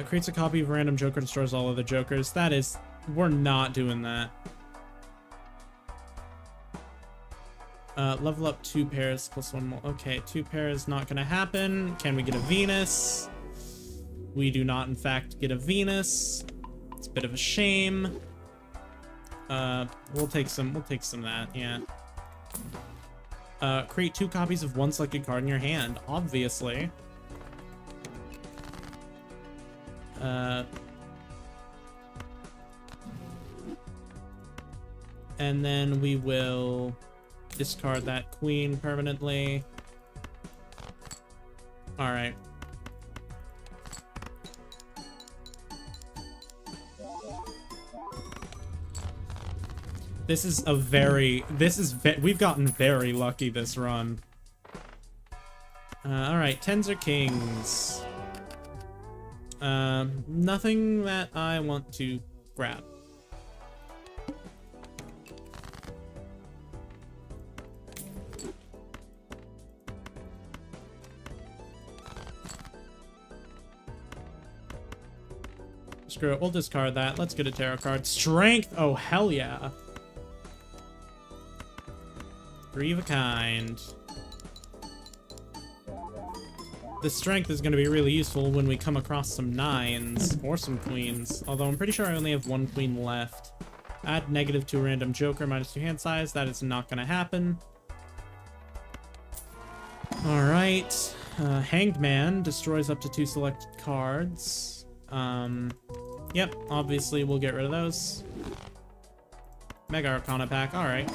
Creates a copy of a random joker, destroys all other jokers. That is... We're not doing that. Level up 2 pairs plus 1 more. Okay, 2 pairs not gonna happen. Can we get a Venus? We do not, in fact, get a Venus. It's a bit of a shame. We'll take some of that, yeah. Create 2 copies of 1 selected card in your hand, obviously. And then we will discard that queen permanently. Alright. We've gotten very lucky this run. Alright, 10s are kings. Nothing that I want to grab. Screw it, we'll discard that. Let's get a tarot card. Strength! Oh, hell yeah. 3 of a kind. The strength is going to be really useful when we come across some 9s or some queens. Although I'm pretty sure I only have 1 queen left. Add -2 random joker, -2 hand size. That is not going to happen. Alright. Hanged Man destroys up to 2 selected cards. Yep, obviously we'll get rid of those. Mega Arcana pack, alright.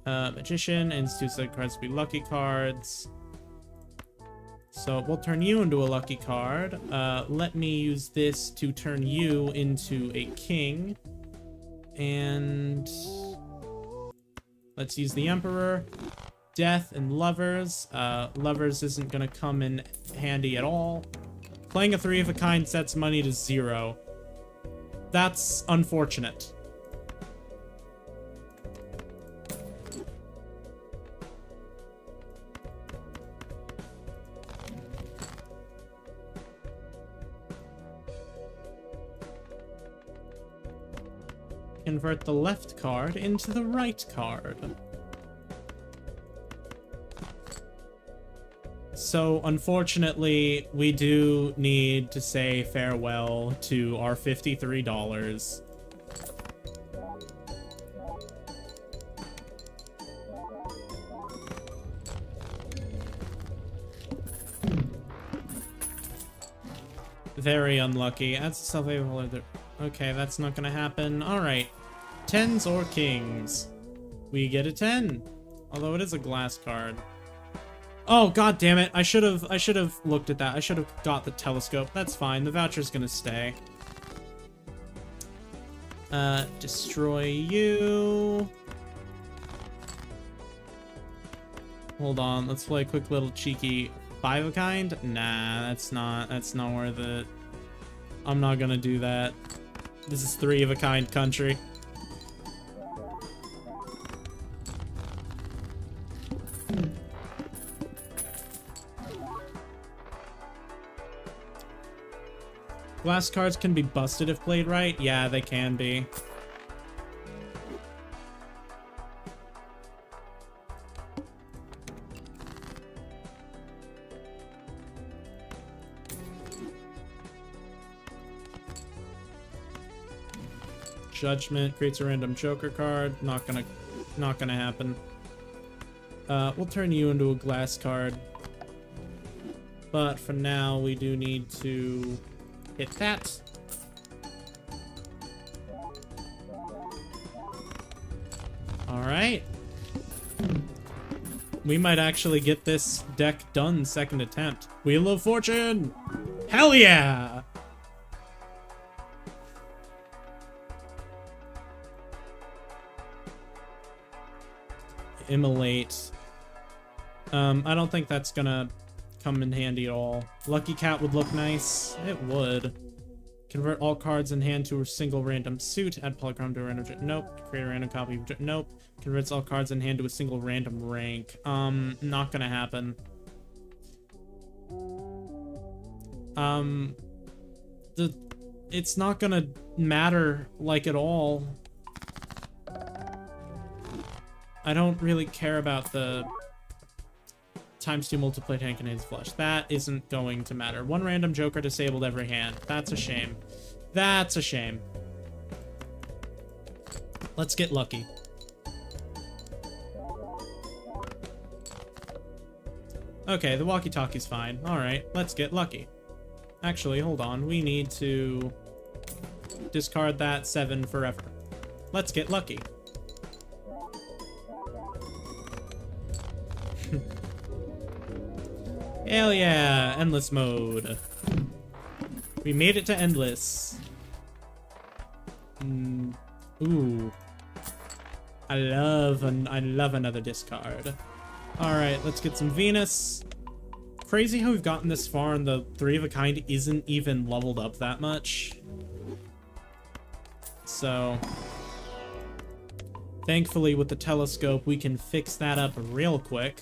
Magician, and 2 selected cards to be lucky cards. So we'll turn you into a lucky card. Let me use this to turn you into a king. And let's use the Emperor. Death and Lovers. Lovers isn't gonna come in handy at all. Playing a 3 of a kind sets money to 0. That's unfortunate. Convert the left card into the right card. So, unfortunately, we do need to say farewell to our $53. Very unlucky. That's self-able. Okay, that's not gonna happen. Alright. 10s or kings. We get a 10. Although it is a glass card. Oh, god damn it. I should have looked at that. I should have got the telescope. That's fine. The voucher's gonna stay. Destroy you. Hold on. Let's play a quick little cheeky 5 of a kind. Nah, that's not worth it. I'm not gonna do that. This is 3 of a kind country. Glass cards can be busted if played right. Yeah, they can be. Judgment creates a random Joker card. Not gonna happen. We'll turn you into a glass card. But for now, we do need to hit that. Alright. We might actually get this deck done second attempt. Wheel of Fortune! Hell yeah! Immolate. I don't think that's gonna come in handy at all. Lucky Cat would look nice. It would. Convert all cards in hand to a single random suit. Add polychrome to a random... Nope. Create a random copy of... Nope. Converts all cards in hand to a single random rank. Not gonna happen. It's not gonna matter, like, at all. I don't really care about the ×2 multiplied hand contains flush. That isn't going to matter. 1 random Joker disabled every hand. That's a shame. That's a shame. Let's get lucky. Okay, the walkie-talkie's fine. Alright, let's get lucky. Actually, hold on. We need to discard that 7 forever. Let's get lucky. Hell yeah, endless mode. We made it to endless. Ooh. I love another discard. Alright, let's get some Venus. Crazy how we've gotten this far and the 3 of a kind isn't even leveled up that much. So, thankfully with the telescope we can fix that up real quick.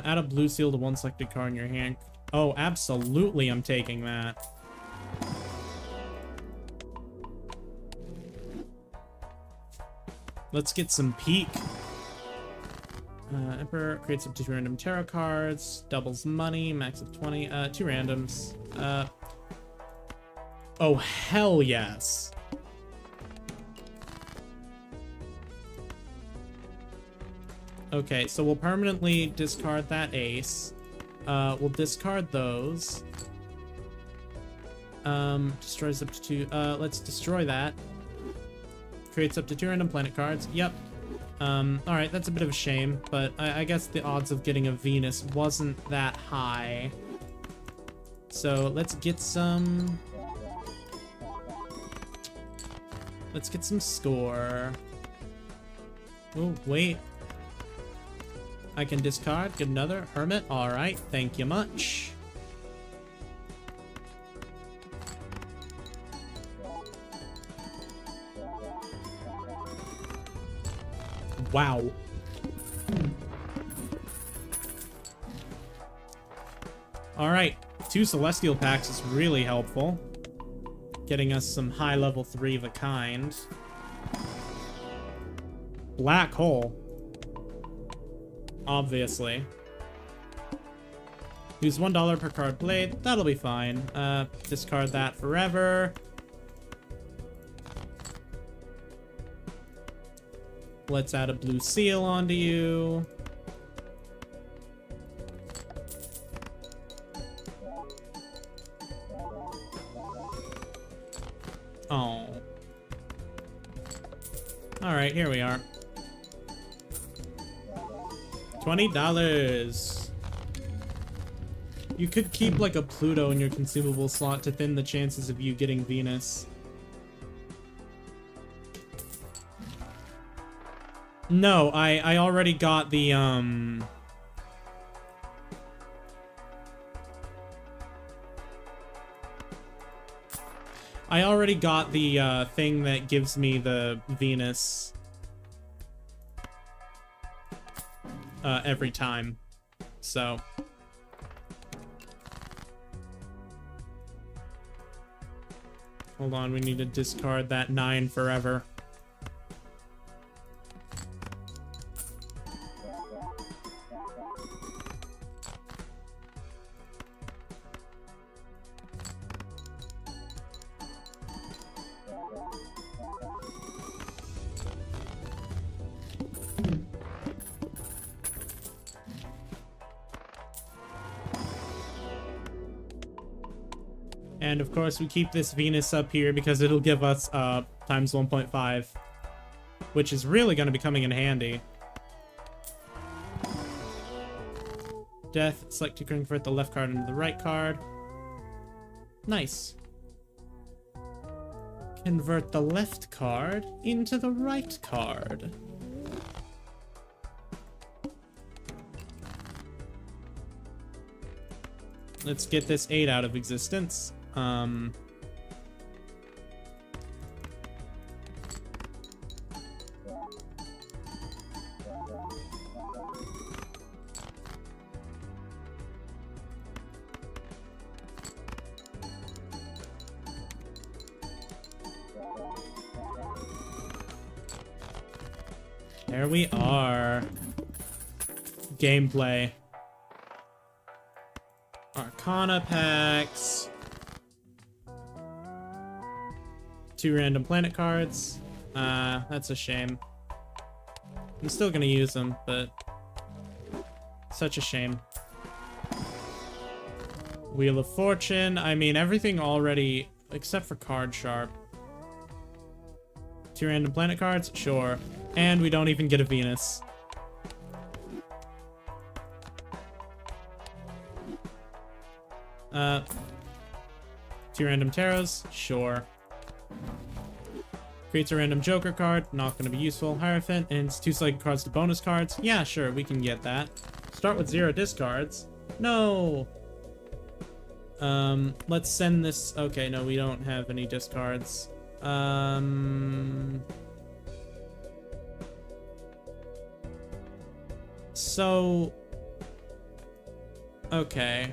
Add a blue seal to 1 selected card in your hand. Oh, absolutely, I'm taking that. Let's get some peak. Emperor creates up to 2 random tarot cards, doubles money, max of 20, 2 randoms. Oh, hell yes. Okay, so we'll permanently discard that ace. We'll discard those. Destroys up to 2. Let's destroy that. Creates up to 2 random planet cards. Yep. Alright, that's a bit of a shame, but I guess the odds of getting a Venus wasn't that high. So let's get some... Let's get some score. Oh, wait. I can discard, get another Hermit. Alright, thank you much. Wow. Alright, 2 Celestial Packs is really helpful. Getting us some high level 3 of a kind. Black Hole. Obviously. Use $1 per card played. That'll be fine. Discard that forever. Let's add a blue seal onto you. Oh. Alright, here we are. $20. You could keep like a Pluto in your consumable slot to thin the chances of you getting Venus. No, I already got the, I already got the, thing that gives me the Venus, every time, so. Hold on, we need to discard that 9 forever. And of course we keep this Venus up here because it'll give us times 1.5, which is really going to be coming in handy. Death, select to convert the left card into the right card. Nice. Convert the left card into the right card. Let's get this 8 out of existence. There we are. Gameplay. Arcana packs. 2 random planet cards. That's a shame. I'm still gonna use them, but such a shame. Wheel of Fortune. I mean, everything already, except for Card Sharp. 2 random planet cards? Sure. And we don't even get a Venus. Two random tarots? Sure. Creates a random Joker card, not going to be useful. Hierophant, and it's 2 select cards to bonus cards. Yeah, sure, we can get that. Start with 0 discards. No! Let's send this... Okay, no, we don't have any discards. So... Okay.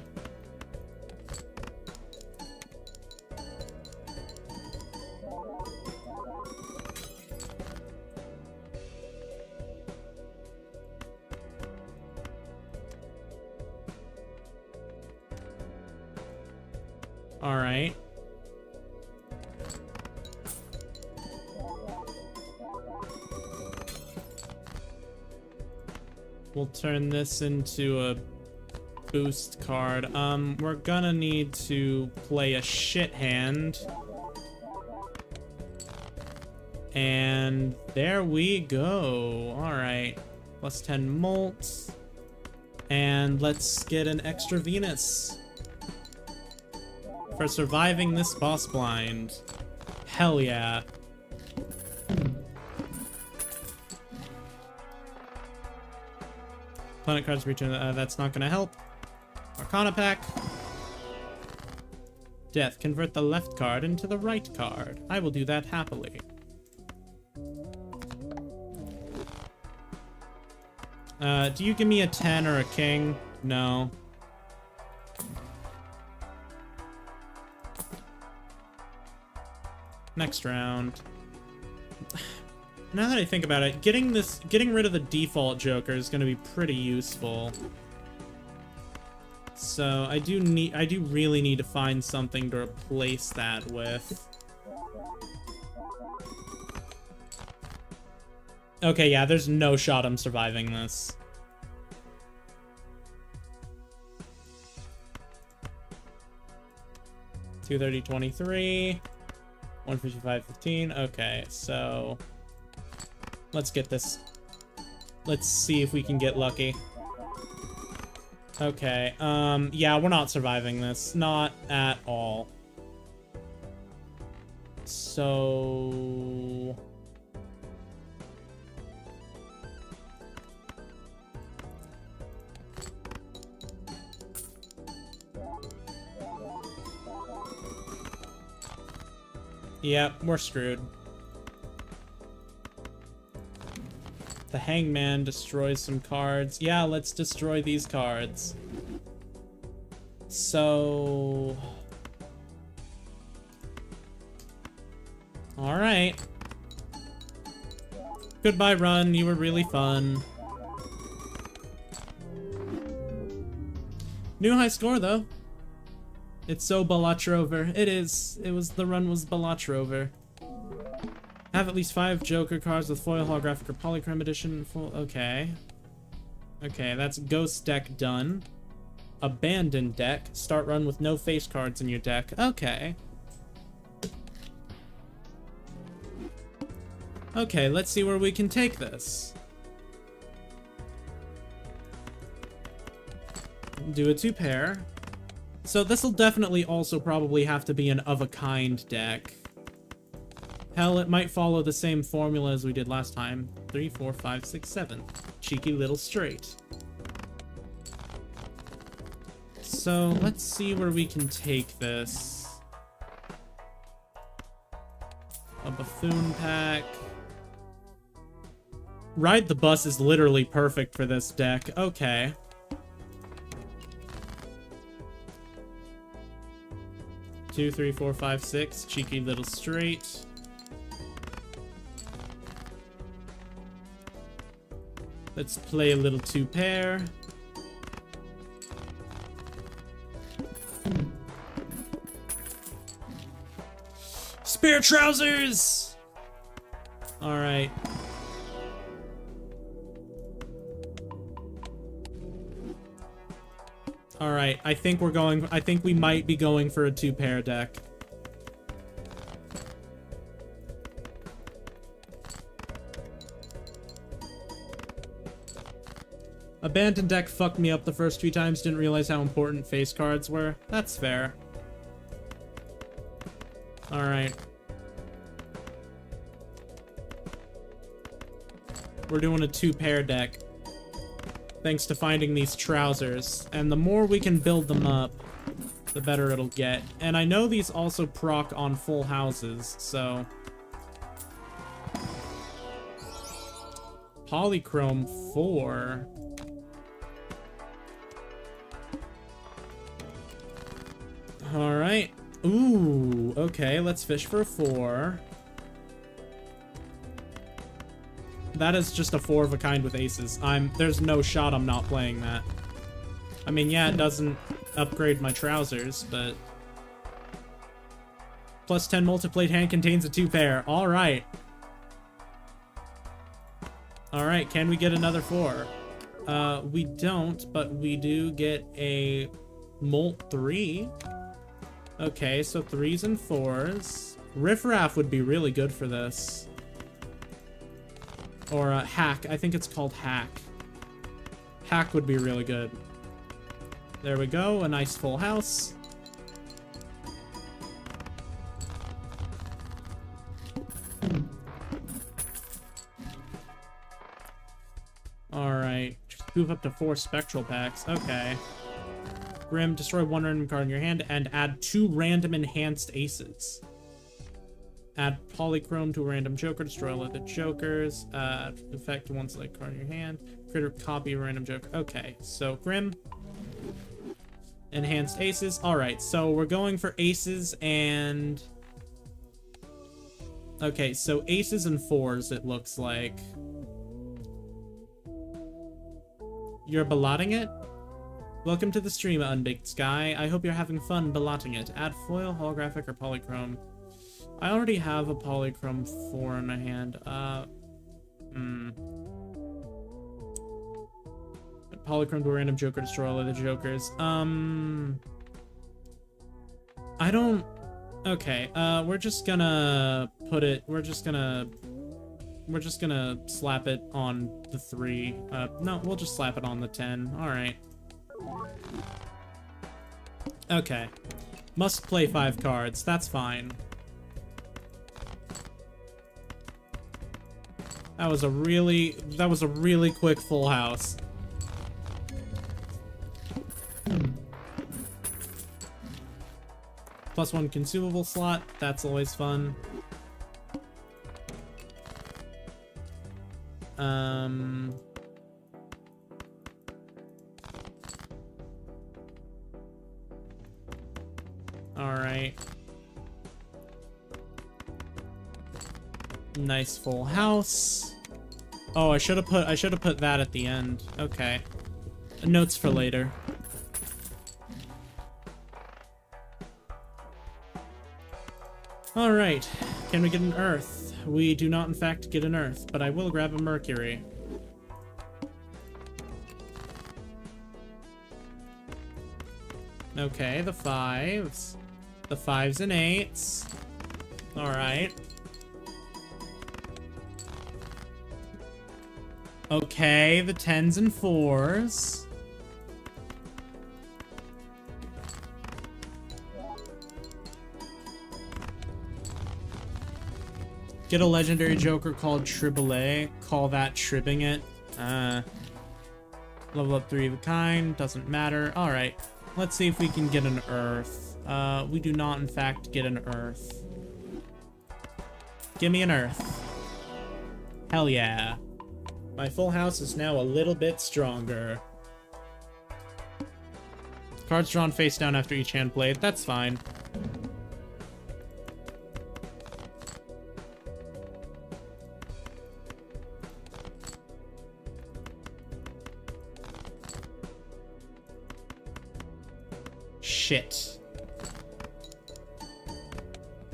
All right. We'll turn this into a boost card. We're gonna need to play a shit hand. And there we go. All right. Plus 10 molt. And let's get an extra Venus for surviving this boss blind. Hell yeah. Planet cards return. That's not gonna help. Arcana pack. Death. Convert the left card into the right card. I will do that happily. Do you give me a 10 or a king? No. Next round. Now that I think about it, getting rid of the default Joker is going to be pretty useful. So I do really need to find something to replace that with. Okay, yeah, there's no shot I'm surviving this. $230.23, $155.15. Okay, so let's get this. Let's see if we can get lucky. Okay, yeah, we're not surviving this. Not at all. So yep, we're screwed. The Hangman destroys some cards. Yeah, let's destroy these cards. So all right. Goodbye, run. You were really fun. New high score, though. It's so Balatro. It is. The run was Balatro. Have at least 5 Joker cards with foil, holographic, or polychrome edition. Full. Okay. Okay, that's Ghost deck done. Abandon deck. Start run with no face cards in your deck. Okay. Okay, let's see where we can take this. Do a 2-pair. So this will definitely also probably have to be an of-a-kind deck. Hell, it might follow the same formula as we did last time. 3, 4, 5, 6, 7. Cheeky little straight. So let's see where we can take this. A Buffoon pack. Ride the Bus is literally perfect for this deck. Okay. Two, 3, 4, 5, 6. Cheeky little straight. Let's play a little 2-pair. Spare trousers! Alright. Alright, I think we might be going for a 2-pair deck. Abandoned deck fucked me up the first few times, didn't realize how important face cards were. That's fair. Alright. We're doing a 2-pair deck. Thanks to finding these trousers. And the more we can build them up, the better it'll get. And I know these also proc on full houses, so Polychrome 4. Alright. Ooh, okay, let's fish for a 4. That is just a 4 of a kind with aces. There's no shot I'm not playing that. I mean, yeah, it doesn't upgrade my trousers, but plus 10 multiplied hand contains a 2-pair. Alright. Alright, can we get another 4? We don't, but we do get a Molt 3. Okay, so 3s and 4s. Riffraff would be really good for this. Or hack. I think it's called hack. Hack would be really good. There we go. A nice full house. Alright. Move up to 4 spectral packs. Okay. Grim, destroy 1 random card in your hand and add 2 random enhanced aces. Add polychrome to a random joker, destroy all of the jokers. Effect one select card in your hand. Create a copy of a random joker. Okay, so Grim. Enhanced aces. Alright, so we're going for aces and... Okay, so aces and 4s, it looks like. You're ballotting it? Welcome to the stream, Unbaked Sky. I hope you're having fun ballotting it. Add foil, holographic, or polychrome. I already have a polychrome 4 in my hand. Polychrome to a random joker, destroy all of the jokers. I don't... Okay, we're just gonna put it... We're just gonna slap it on the 3. No, we'll just slap it on the 10. Alright. Okay. Must play 5 cards. That's fine. That was a really quick full house. +1 consumable slot. That's always fun. Alright. Nice full house. Oh, I should have put that at the end. Okay. Notes for later. Alright. Can we get an Earth? We do not in fact get an Earth, but I will grab a Mercury. Okay, the 5s. The 5s and 8s. Alright. Okay, the 10s and 4s. Get a legendary joker called Triboulet. Call that tribbing it. Level up 3 of a kind. Doesn't matter. Alright. Let's see if we can get an Earth. We do not, in fact, get an Earth. Give me an Earth. Hell yeah. My full house is now a little bit stronger. Cards drawn face down after each hand played. That's fine. Shit.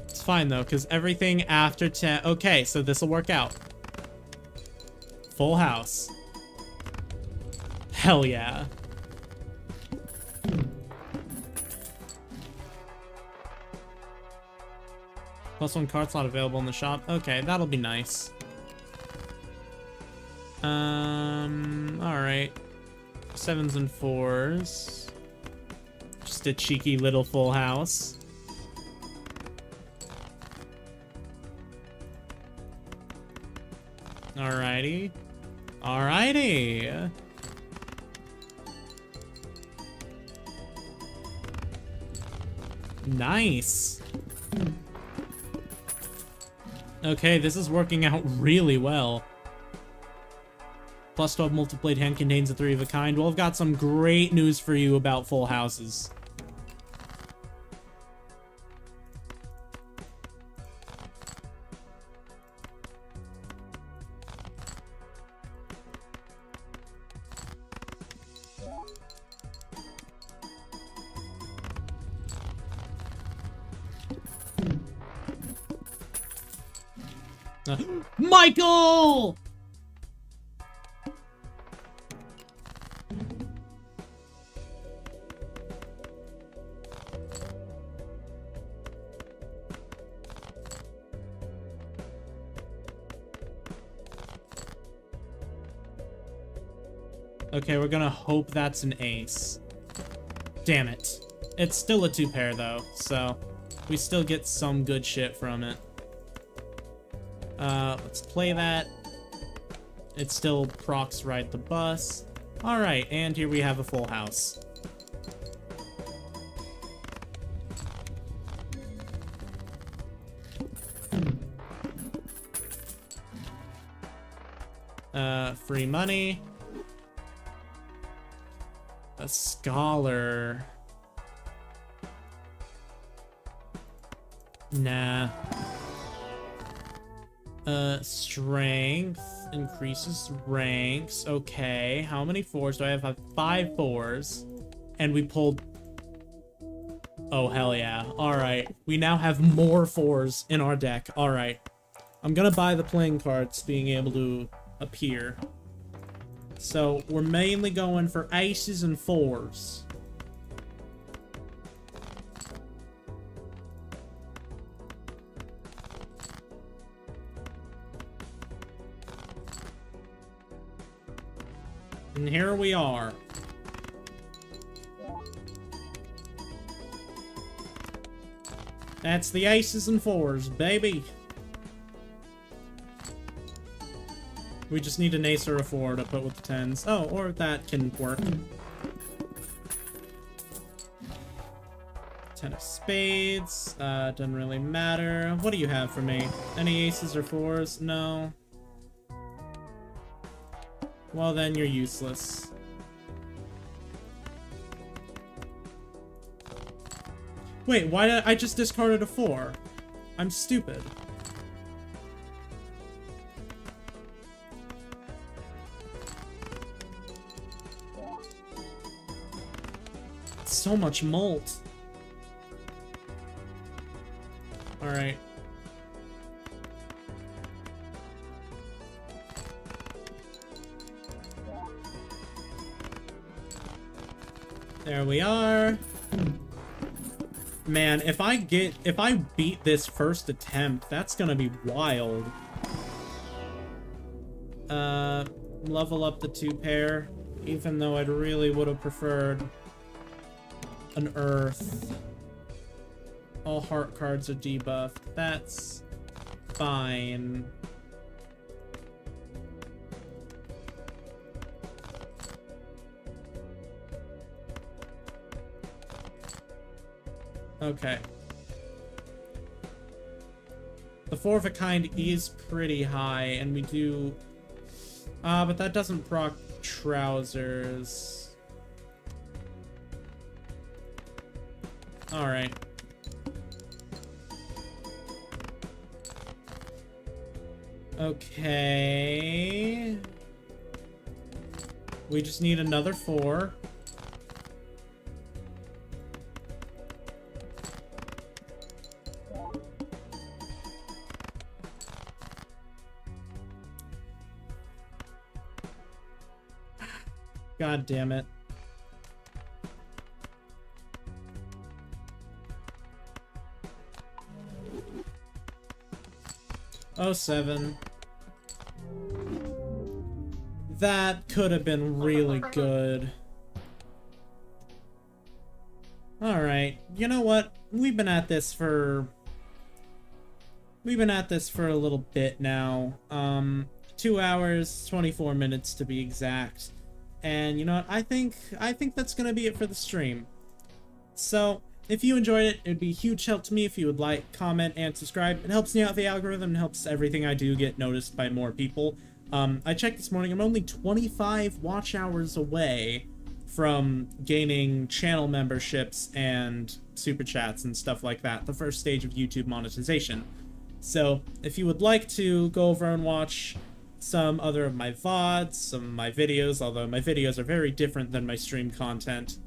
It's fine though, because everything after 10... Okay, so this'll work out. Full house. Hell yeah. +1 card slot available in the shop. Okay, that'll be nice. Alright. 7s and 4s. Just a cheeky little full house. Alrighty. Alrighty. Nice. Okay, this is working out really well. +12 multiplayed hand contains a 3 of a kind. Well, I've got some great news for you about full houses. Michael! Okay, we're gonna hope that's an ace. Damn it. It's still a 2-pair though, so we still get some good shit from it. Let's play that. It still procs ride the bus. Alright, and here we have a full house. Free money. A scholar. Nah. Strength increases ranks. Okay, how many 4s do I have? I have 5 4s. And we pulled... Oh, hell yeah. Alright, we now have more 4s in our deck. Alright. I'm gonna buy the playing cards being able to appear. So, we're mainly going for aces and 4s. And here we are. That's the aces and 4s, baby. We just need an ace or a 4 to put with the 10s. Oh, or that can work. 10 of spades. Doesn't really matter. What do you have for me? Any aces or 4s? No. Well, then you're useless. Wait, why did I just discarded a 4? I'm stupid. So much malt. Alright. There we are. Man, if I beat this first attempt, that's gonna be wild. Level up the 2-pair, even though I'd really would have preferred an earth. All heart cards are debuffed. That's fine. Okay. The 4 of a kind is pretty high, and we do... but that doesn't proc trousers. Alright. Okay. We just need another 4. God damn it. Oh, 7. That could have been really good. Alright, you know what? We've been at this for a little bit now. 2 hours, 24 minutes to be exact. And you know what? I think that's gonna be it for the stream. So, if you enjoyed it, it would be a huge help to me if you would like, comment, and subscribe. It helps me out with the algorithm and helps everything I do get noticed by more people. I checked this morning, I'm only 25 watch hours away from gaining channel memberships and super chats and stuff like that, the first stage of YouTube monetization. So, if you would like to go over and watch some other of my VODs, some of my videos, although my videos are very different than my stream content.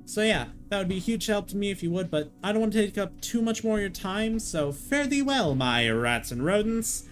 So yeah, that would be a huge help to me if you would, but I don't want to take up too much more of your time, so fare thee well, my rats and rodents.